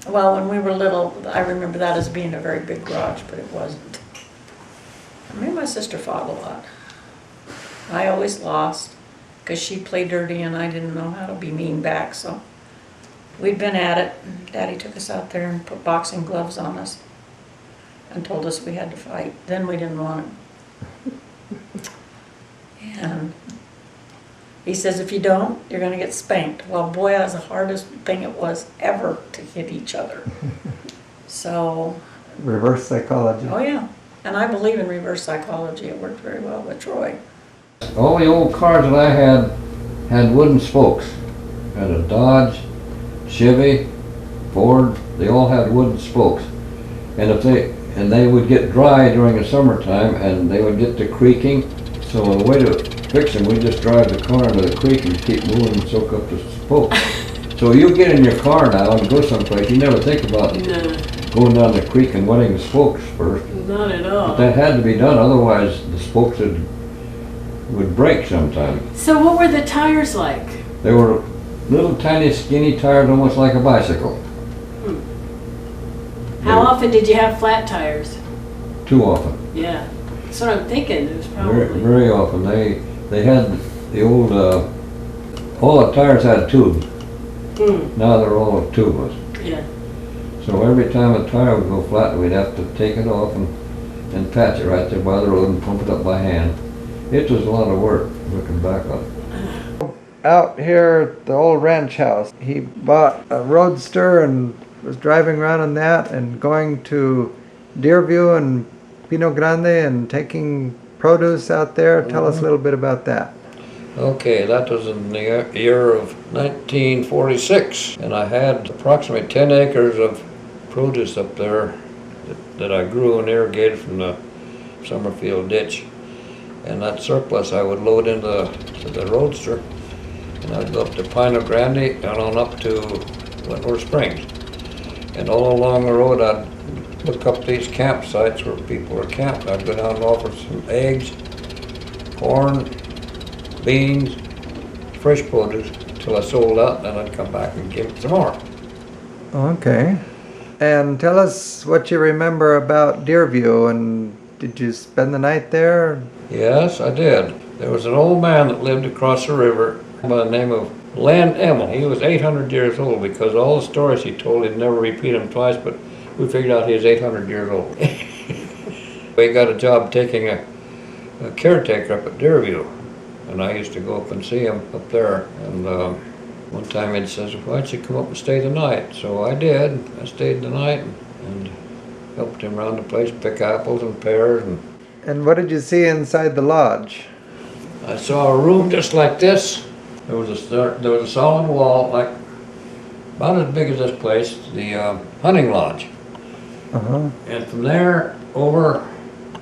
Well, when we were little, I remember that as being a very big garage, but it wasn't. Me and my sister fought a lot. I always lost because she played dirty and I didn't know how to be mean back, so we'd been at it. Daddy took us out there and put boxing gloves on us and told us we had to fight. Then we didn't want it. And he says, if you don't, you're going to get spanked. Well, boy, that was the hardest thing it was ever to hit each other. So. Reverse psychology. Oh, yeah. And I believe in reverse psychology. It worked very well with Troy. all the old cars that I had wooden spokes. I had a Dodge, Chevy, Ford, they all had wooden spokes. And they would get dry during the summertime and they would get to creaking. So the way to fix them, we just drive the car into the creek and keep moving and soak up the spokes. So you get in your car now and go someplace, you never think about going down the creek and wetting the spokes first. Not at all. But that had to be done, otherwise the spokes would break sometime. So what were the tires like? They were little tiny skinny tires, almost like a bicycle. How often did you have flat tires? Too often. Yeah, that's what I'm thinking. It was probably Very often. They had the old all the tires had tubes. Hmm, Now they're all tubeless. yeah. So every time a tire would go flat, we'd have to take it off and patch it right there by the road and pump it up by hand. It was a lot of work looking back on it. Out here at the old ranch house, he bought a roadster and was driving around in that and going to Deerview and Pino Grande and taking produce out there. Tell us a little bit about that. Okay, that was in the year of 1946, and I had approximately 10 acres of produce up there that I grew and irrigated from the Summerfield ditch. And that surplus I would load into the roadster, and I'd go up to Pino Grande and on up to Wentworth Springs. And all along the road I'd look up these campsites where people are camped. I'd go down and offer some eggs, corn, beans, fresh produce till I sold out, and then I'd come back and give some more. Okay. And tell us what you remember about Deerview, and did you spend the night there? Yes, I did. There was an old man that lived across the river by the name of Len Emmel. He was 800 years old because all the stories he told, he'd never repeat them twice, but we figured out he was 800 years old. We got a job taking a caretaker up at Deerview, and I used to go up and see him up there. And one time he says, why don't you come up and stay the night? So I did. I stayed the night and helped him around the place, pick apples and pears. And what did you see inside the lodge? I saw a room just like this. There was a solid wall, like about as big as this place, the hunting lodge. Uh-huh. And from there over,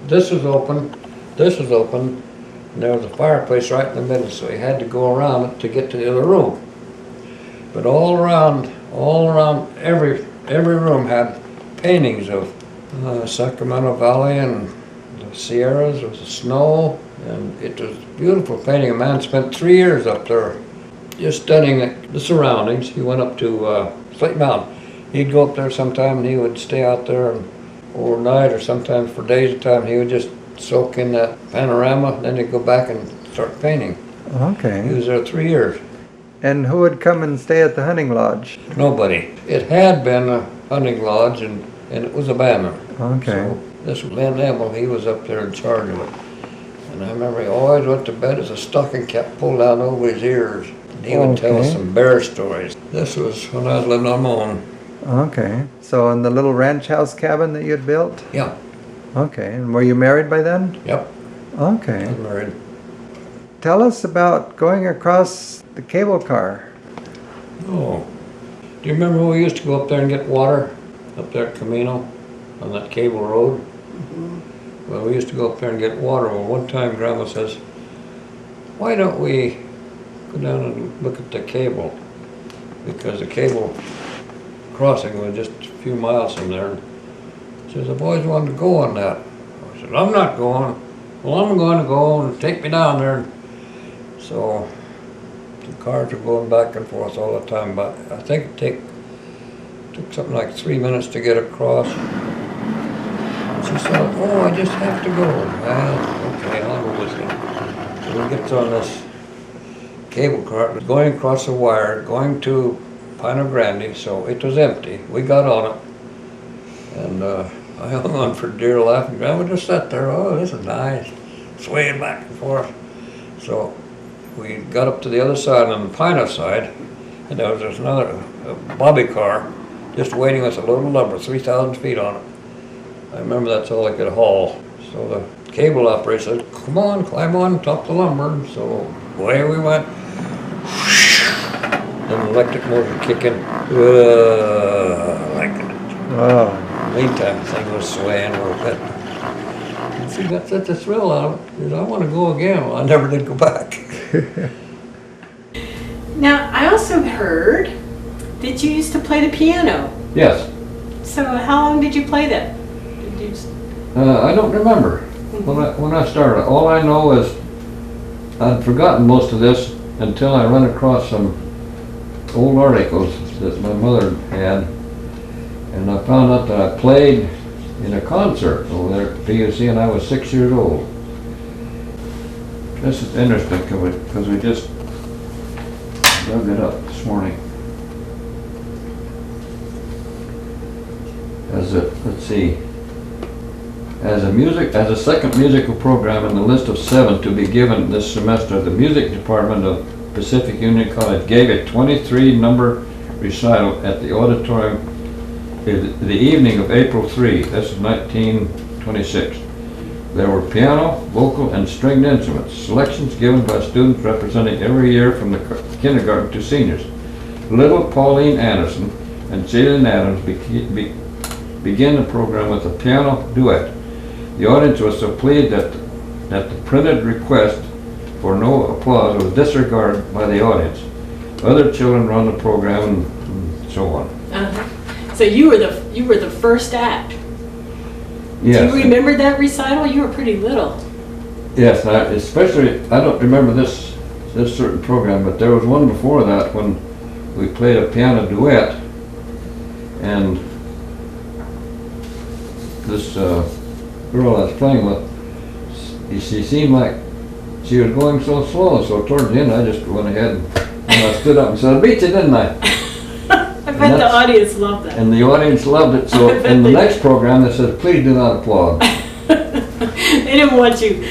this was open, and there was a fireplace right in the middle, so you had to go around it to get to the other room. But all around, every room had paintings of Sacramento Valley and the Sierras with the snow, and it was a beautiful painting. A man spent 3 years up there just studying the surroundings. He went up to Slate Mountain. He'd go up there sometime and he would stay out there and overnight, or sometimes for days at a time. He would just soak in that panorama, then he'd go back and start painting. He Okay. was there 3 years. And who would come and stay at the hunting lodge? Nobody. It had been a hunting lodge and it was abandoned. Okay. So this was Len Emmel, he was up there in charge of it. And I remember he always went to bed as a stocking kept pulled down over his ears. And he would tell us Okay. some bear stories. This was when I was living on my own. Okay. So in the little ranch house cabin that you had built? Yeah, Okay. And were you married by then? yep, I Okay. was married. Tell us about going across the cable car. Oh, do you remember when we used to go up there and get water? Up there at Camino, on that cable road? Well, we used to go up there and get water. Well, one time Grandma says, why don't we go down and look at the cable? Because the cable crossing was just a few miles from there. She says, I've always wanted to go on that. I said, I'm not going. Well, I'm going to go and take me down there. So the cars were going back and forth all the time, but I think it took something like 3 minutes to get across. She said, oh, I just have to go. Well, okay, I'll go with you. So we get on this cable car, it was going across the wire, going to Pino Grande, so it was empty. We got on it, and I hung on for dear life, and Grandma just sat there, oh, this is nice, swaying back and forth. So we got up to the other side, on the Pino side, and there was just another bobby car just waiting with a load of lumber, 3,000 feet on it. I remember that's all I could haul. So the cable operator said, come on, climb on top the lumber. So away we went. Then the electric motor kicking. Like it. Wow. Meantime, the thing was swaying a little bit. And she got such a thrill out of it. She said, I want to go again. Well, I never did go back. Now, I also heard that you used to play the piano. Yes. So how long did you play that? Did you just... I don't remember when I started. All I know is I'd forgotten most of this until I run across some old articles that my mother had, and I found out that I played in a concert over there at PUC, and I was 6 years old. This is interesting because we just dug it up this morning. Let's see. As a second musical program in the list of 7 to be given this semester, the music department of Pacific Union College gave a 23-number recital at the auditorium the evening of April 3, that's 1926. There were piano, vocal, and stringed instruments. Selections given by students representing every year from the kindergarten to seniors. Little Pauline Anderson and Celian Adams began the program with a piano duet. The audience was so pleased that the printed request for no applause was disregarded by the audience. Other children run the program and so on. So you were the first act. Yes. Do you remember that recital? You were pretty little. Yes, I don't remember this certain program, but there was one before that when we played a piano duet, and this girl I was playing with, she seemed like she was going so slow, so towards the end I just went ahead and I stood up and said, "I beat you, didn't I?" I bet the audience loved that. And the audience loved it, so in the next program they said, "Please do not applaud." They didn't want you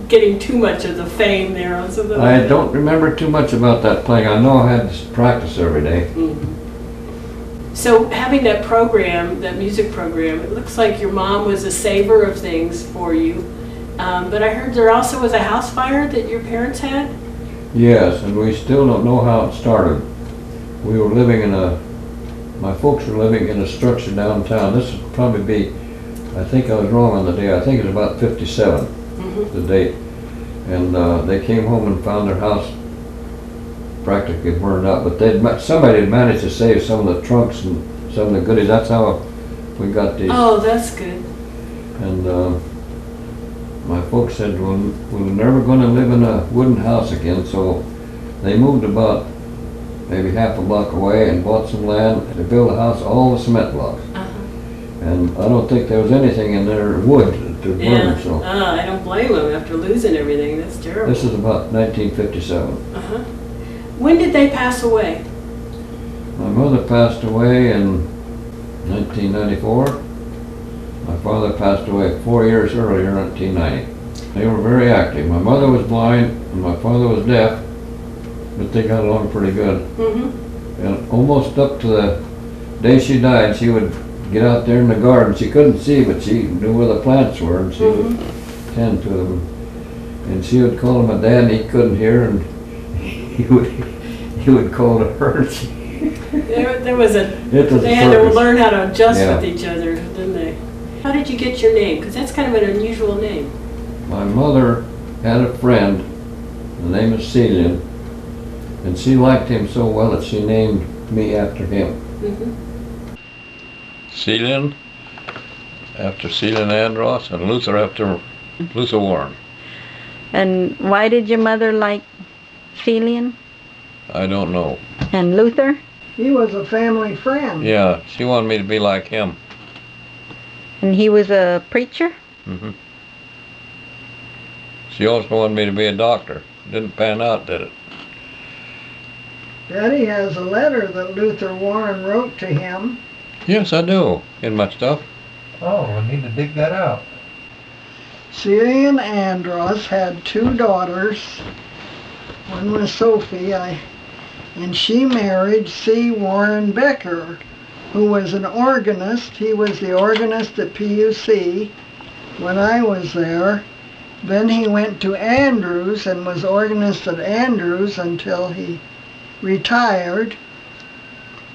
getting too much of the fame there on something like I that. don't remember too much about that playing. I know I had to practice every day. Mm-hmm. So having that program, that music program, it looks like your mom was a saver of things for you. But I heard there also was a house fire that your parents had? Yes, and we still don't know how it started. We were living my folks were living in a structure downtown. This would probably be, I think I was wrong on the day, I think it was about 57, the date. And they came home and found their house practically burned up, but somebody had managed to save some of the trunks and some of the goodies. That's how we got these. Oh, that's good. And my folks said, we're never going to live in a wooden house again, so they moved about maybe half a block away and bought some land to build a house, all the cement blocks. And I don't think there was anything in there wood to burn. So I don't blame them after losing everything. That's terrible. this is about 1957. When did they pass away? My mother passed away in 1994. My father passed away 4 years earlier, 1990. They were very active. My mother was blind and my father was deaf, but they got along pretty good. And almost up to the day she died, she would get out there in the garden. She couldn't see, but she knew where the plants were, and she would tend to them. And she would call him a dad, and he couldn't hear, and he would call to her. They had to learn how to adjust with each other, didn't they? How did you get your name? Because that's kind of an unusual name. My mother had a friend, the name is Celian, and she liked him so well that she named me after him. Celian, after Celian Adams, and Luther after Luther Warren. And why did your mother like Celian? I don't know. And Luther? He was a family friend. Yeah, she wanted me to be like him. And he was a preacher? She also wanted me to be a doctor. Didn't pan out, did it? Daddy has a letter that Luther Warren wrote to him. Yes, I do. In my stuff. Oh, we need to dig that out. Celian Adams had 2 daughters. One was Sophie, and she married C. Warren Becker, who was an organist. He was the organist at PUC when I was there. Then he went to Andrews and was organist at Andrews until he retired.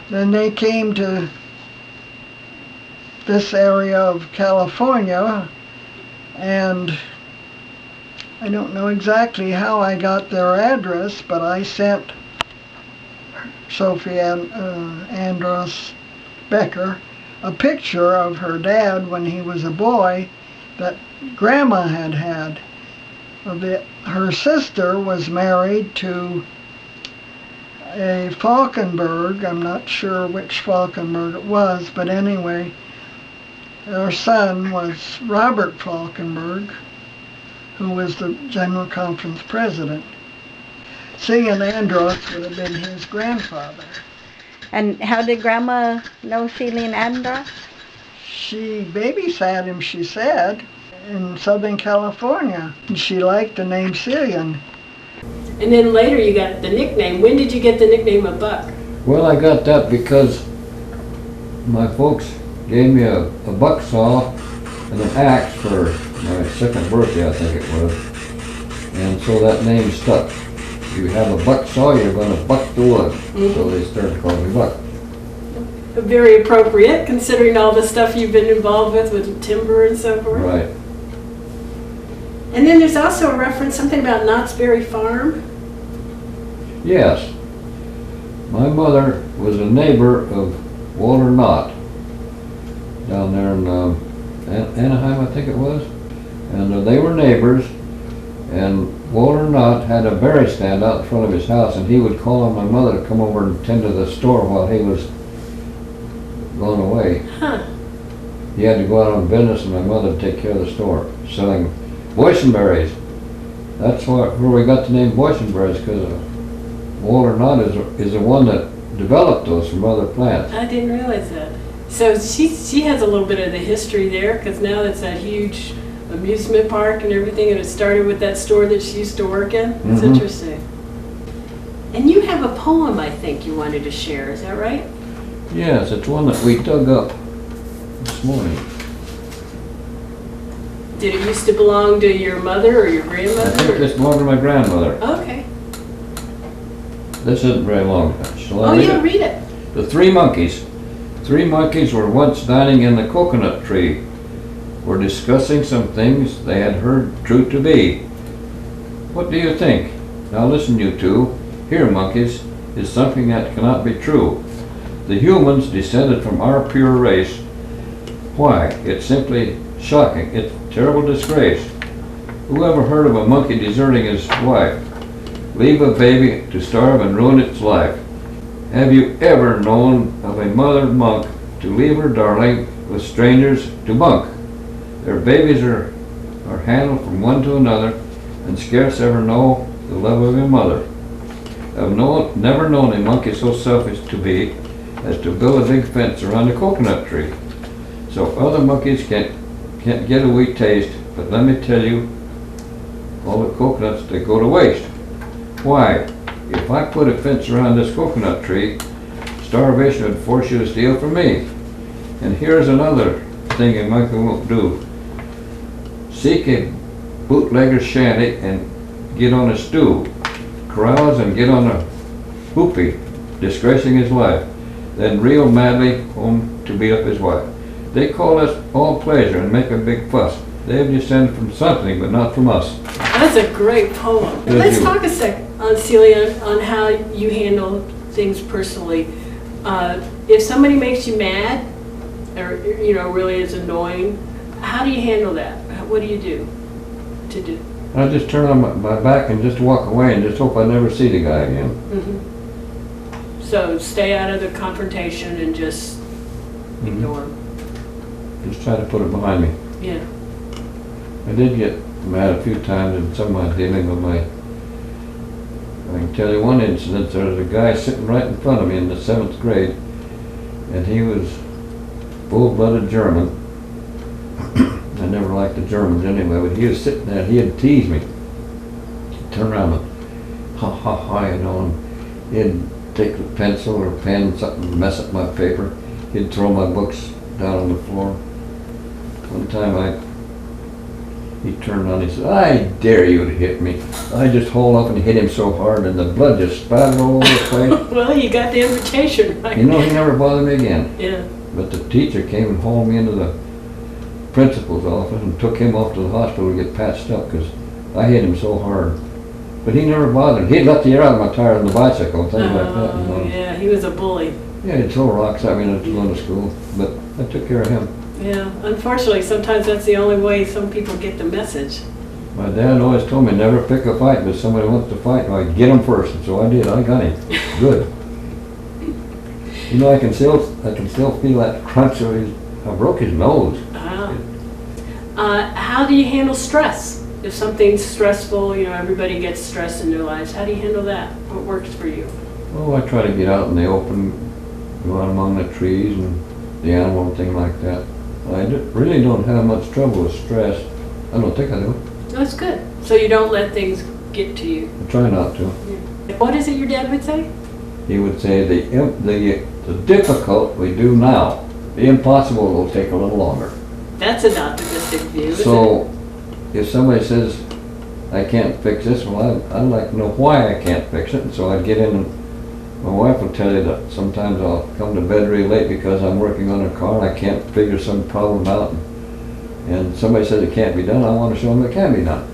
Then they came to this area of California, and I don't know exactly how I got their address, but I sent Sophie Andros Becker a picture of her dad when he was a boy that Grandma had. Her sister was married to a Falkenberg. I'm not sure which Falkenberg it was, but anyway, her son was Robert Falkenberg, who was the General Conference president. Celian Adams would have been his grandfather. And how did Grandma know Celian Adams? She babysat him, she said, in Southern California. And she liked the name Celian. And then later you got the nickname. When did you get the nickname of Buck? Well, I got that because my folks gave me a buck saw and an axe for my second birthday, I think it was. And so that name stuck. You have a buck saw, you're going to buck the wood. So they started calling me Buck. Very appropriate, considering all the stuff you've been involved with timber and so forth. Right. And then there's also a reference, something about Knott's Berry Farm. Yes. My mother was a neighbor of Walter Knott down there in Anaheim, I think it was. And they were neighbors. And Walter Knott had a berry stand out in front of his house, and he would call on my mother to come over and tend to the store while he was gone away. Huh. He had to go out on business, and my mother would take care of the store, selling boysenberries. That's where we got the name boysenberries, because Walter Knott is the one that developed those from other plants. I didn't realize that. So she has a little bit of the history there, because now it's that huge amusement park and everything, and it started with that store that she used to work in. It's interesting. And you have a poem, I think, you wanted to share. Is that right? Yes, it's one that we dug up this morning. Did it used to belong to your mother or your I grandmother? think this belonged to my grandmother. Okay. This isn't very long. Shall I Oh read yeah, it? read it. The three monkeys. Three monkeys were once dining in the coconut tree, were discussing some things they had heard true to be. What do you think? Now listen, you two. Here, monkeys, is something that cannot be true. The humans descended from our pure race. Why? It's simply shocking. It's a terrible disgrace. Who ever heard of a monkey deserting his wife? Leave a baby to starve and ruin its life. Have you ever known of a mother monk to leave her darling with strangers to bunk? Their babies are handled from one to another and scarce ever know the love of a mother. I've never known a monkey so selfish to be as to build a big fence around a coconut tree. So other monkeys can't get a wee taste, but let me tell you, all the coconuts, they go to waste. Why? If I put a fence around this coconut tree, starvation would force you to steal from me. And here's another thing a monkey won't do. Seek a bootlegger's shanty and get on a stew. Carouse and get on a whoopee, disgracing his life. Then reel madly home to beat up his wife. They call us all pleasure and make a big fuss. They have descended from something, but not from us. That's a great poem. Thank Let's you. talk a sec, Celia, on how you handle things personally. If somebody makes you mad, or really is annoying, how do you handle that? What do you do to do? I just turn on my back and just walk away and just hope I never see the guy again. Mm-hmm. So stay out of the confrontation and just ignore. Just try to put it behind me. Yeah. I did get mad a few times in some of my dealing with I can tell you one incident. There was a guy sitting right in front of me in the 7th grade, and he was full-blooded German. I never liked the Germans anyway, but he was sitting there and he had teased me. He'd turn around and ha ha ha, and he'd take a pencil or a pen, something, mess up my paper. He'd throw my books down on the floor. One time he turned on, he said, "I dare you to hit me." I just hauled up and hit him so hard and the blood just spattered all over the place. Well, you got the invitation, right? He never bothered me again. Yeah. But the teacher came and hauled me into the principal's office and took him off to the hospital to get patched up because I hit him so hard. But he never bothered. He'd let the air out of my tire on the bicycle and things like that. Yeah, he was a bully. Yeah, he'd throw rocks at me when I was going to school, but I took care of him. Yeah, unfortunately, sometimes that's the only way some people get the message. My dad always told me never pick a fight, but if somebody wants to fight, I get him first, and so I did. I got him. Good. I can still feel that crunch of I broke his nose. Wow. How do you handle stress? If something's stressful, you know, everybody gets stressed in their lives. How do you handle that? What works for you? Well, I try to get out in the open, go out among the trees and the animal and things like that. Really don't have much trouble with stress. I don't think I do. That's good. So you don't let things get to you. I try not to. What is it your dad would say? He would say the difficult we do now, the impossible will take a little longer. That's an optimistic view, isn't it? So if somebody says, I can't fix this, well, I'd like to know why I can't fix it. And so I'd get in, and my wife will tell you that sometimes I'll come to bed really late because I'm working on a car and I can't figure some problem out. And somebody says it can't be done, I want to show them it can be done.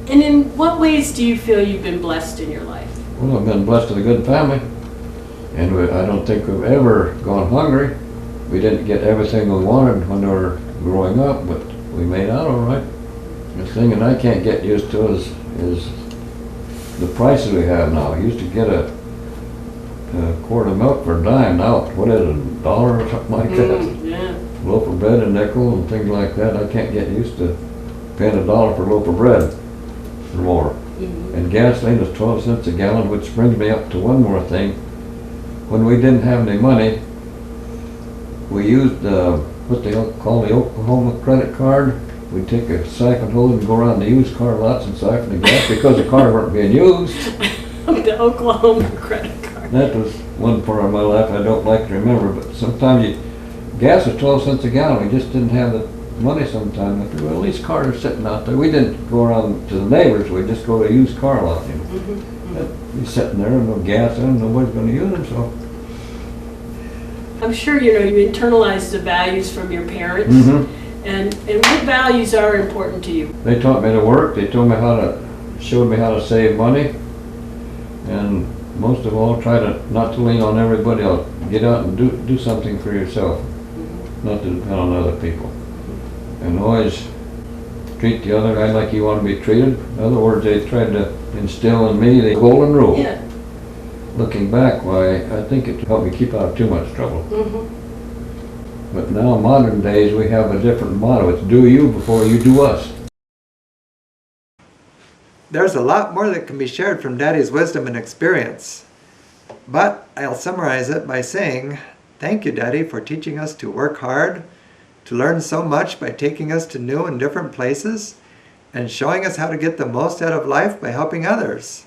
And in what ways do you feel you've been blessed in your life? Well, I've been blessed with a good family. And I don't think we've ever gone hungry. We didn't get everything we wanted when we were growing up, but we made out all right. The thing that I can't get used to is the prices we have now. I used to get a quart of milk for a dime. Now, what is it, $1 or something like that? Yeah. Loaf of bread, a nickel, and things like that. I can't get used to paying $1 for a loaf of bread or more. And gasoline is 12 cents a gallon, which brings me up to one more thing. When we didn't have any money, we used what they call the Oklahoma credit card. We'd take a sack of hose and go around the used car lots and siphon the gas because the cars weren't being used. The Oklahoma credit card. That was one part of my life I don't like to remember, but sometimes gas was 12 cents a gallon. We just didn't have the money sometimes. I figured, well, these cars are sitting out there. We didn't go around to the neighbors. We'd just go to a used car lot. You know. They'd be sitting there and no gas in them. Nobody's going to use them, so. I'm sure you internalized the values from your parents. And what values are important to you? They taught me to work. They showed me how to save money. And most of all, try not to lean on everybody else. Get out and do something for yourself. Not to depend on other people. And always treat the other guy like you want to be treated. In other words, they tried to instill in me the golden rule. Yeah. Looking back, why, I think it helped me keep out of too much trouble. But now, modern days, we have a different motto. It's do you before you do us. There's a lot more that can be shared from Daddy's wisdom and experience. But I'll summarize it by saying, thank you, Daddy, for teaching us to work hard, to learn so much by taking us to new and different places, and showing us how to get the most out of life by helping others.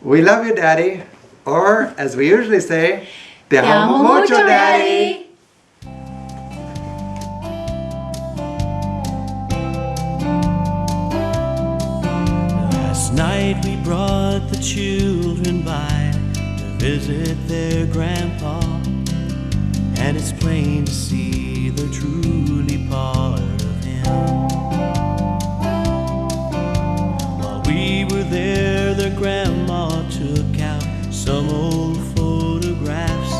We love you, Daddy. Or, as we usually say, Te amo mucho, Daddy. Last night we brought the children by to visit their grandpa, and it's plain to see they're truly part of him. While we were there, their grandma took out some old photographs.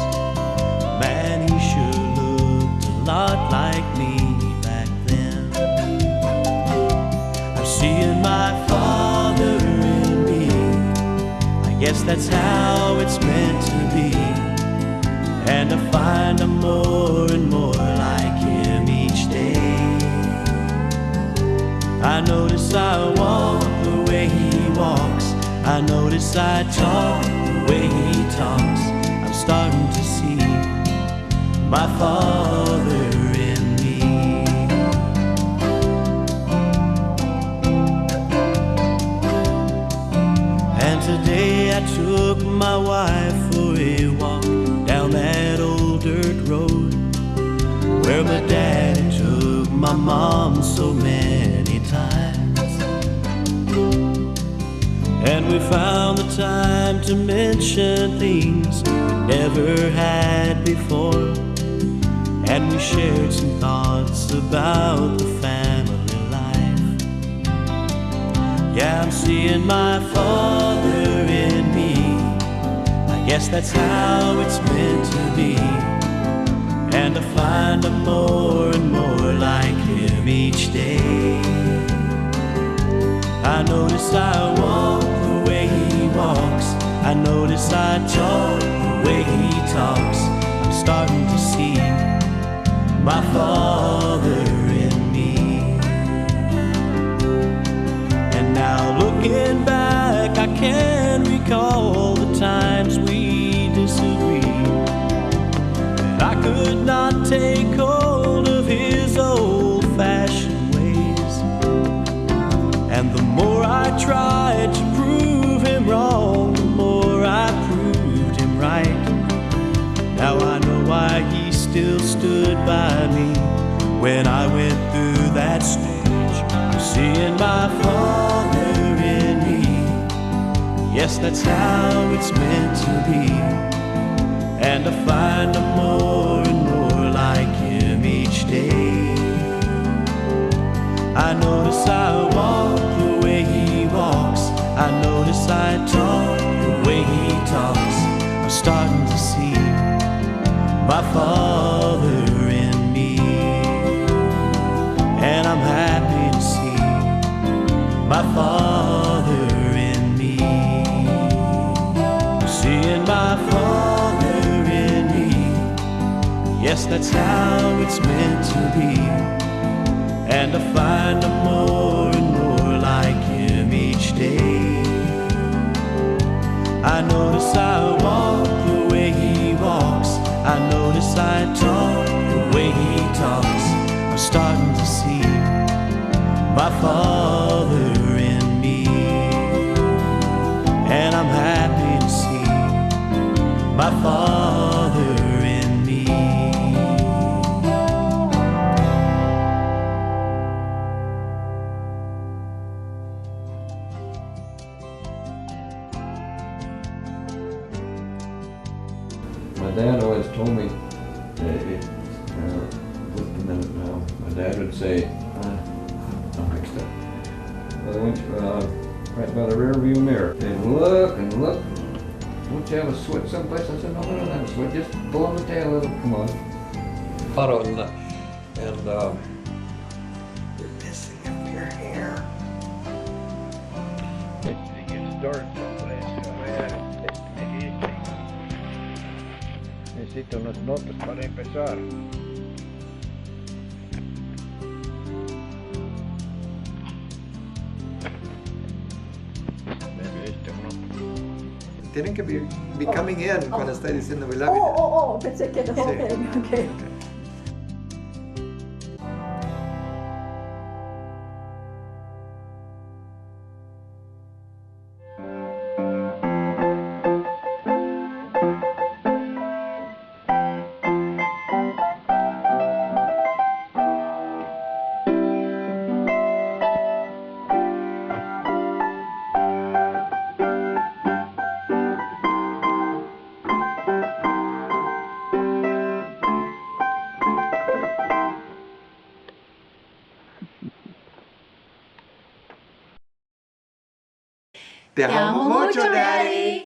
Man, he sure looked a lot like me back then. I'm seeing my father in me. I guess that's how it's meant to be. And I find I'm more and more like him each day. I notice I walk the way he walks. I notice I talk the way he talks. I'm starting to see my father in me. And today I took my wife for a walk down that old dirt road where my daddy took my mom so many times. And we found the time to mention things we never had before. And we shared some thoughts about the family life. Yeah, I'm seeing my father in me. I guess that's how it's meant to be. And I find I'm more and more like him each day. I notice I walk the way he walks. I notice I talk the way he talks. I'm starting to see my father in me. can recall the times we disagreed. And I could not take hold of his old-fashioned ways. And the more I tried to prove him wrong, the more I proved him right. Now I know why he still stood by me when I went through that stage. I'm seeing my Father in me. Yes, that's how it's meant to be. And I find I'm more and more like him each day. I notice I walk the way he walks. I notice I talk the way he talks. I'm starting to see my Father in me. And I'm happy to see my Father in me. Seeing my Father in me. Yes, that's how it's meant to be. And I find I'm more and more like him each day. I notice I walk the way he walks. I notice I talk the way he talks. I'm starting to see my Father in me. And I'm happy to see my Father in me. My dad always told me, just a minute now, my dad would say, I'm mixed up. Well, right by the rear view mirror. They'd look and look. Don't you have a switch someplace? I said, no, I don't have a switch. Just pull on the tail of it. Come on. Auto and You're messing up your hair. Necesito unas notas para empezar. Tienen que be coming in cuando está diciendo we love you. Pensé que no. Sí. Okay. Te amo mucho, Daddy.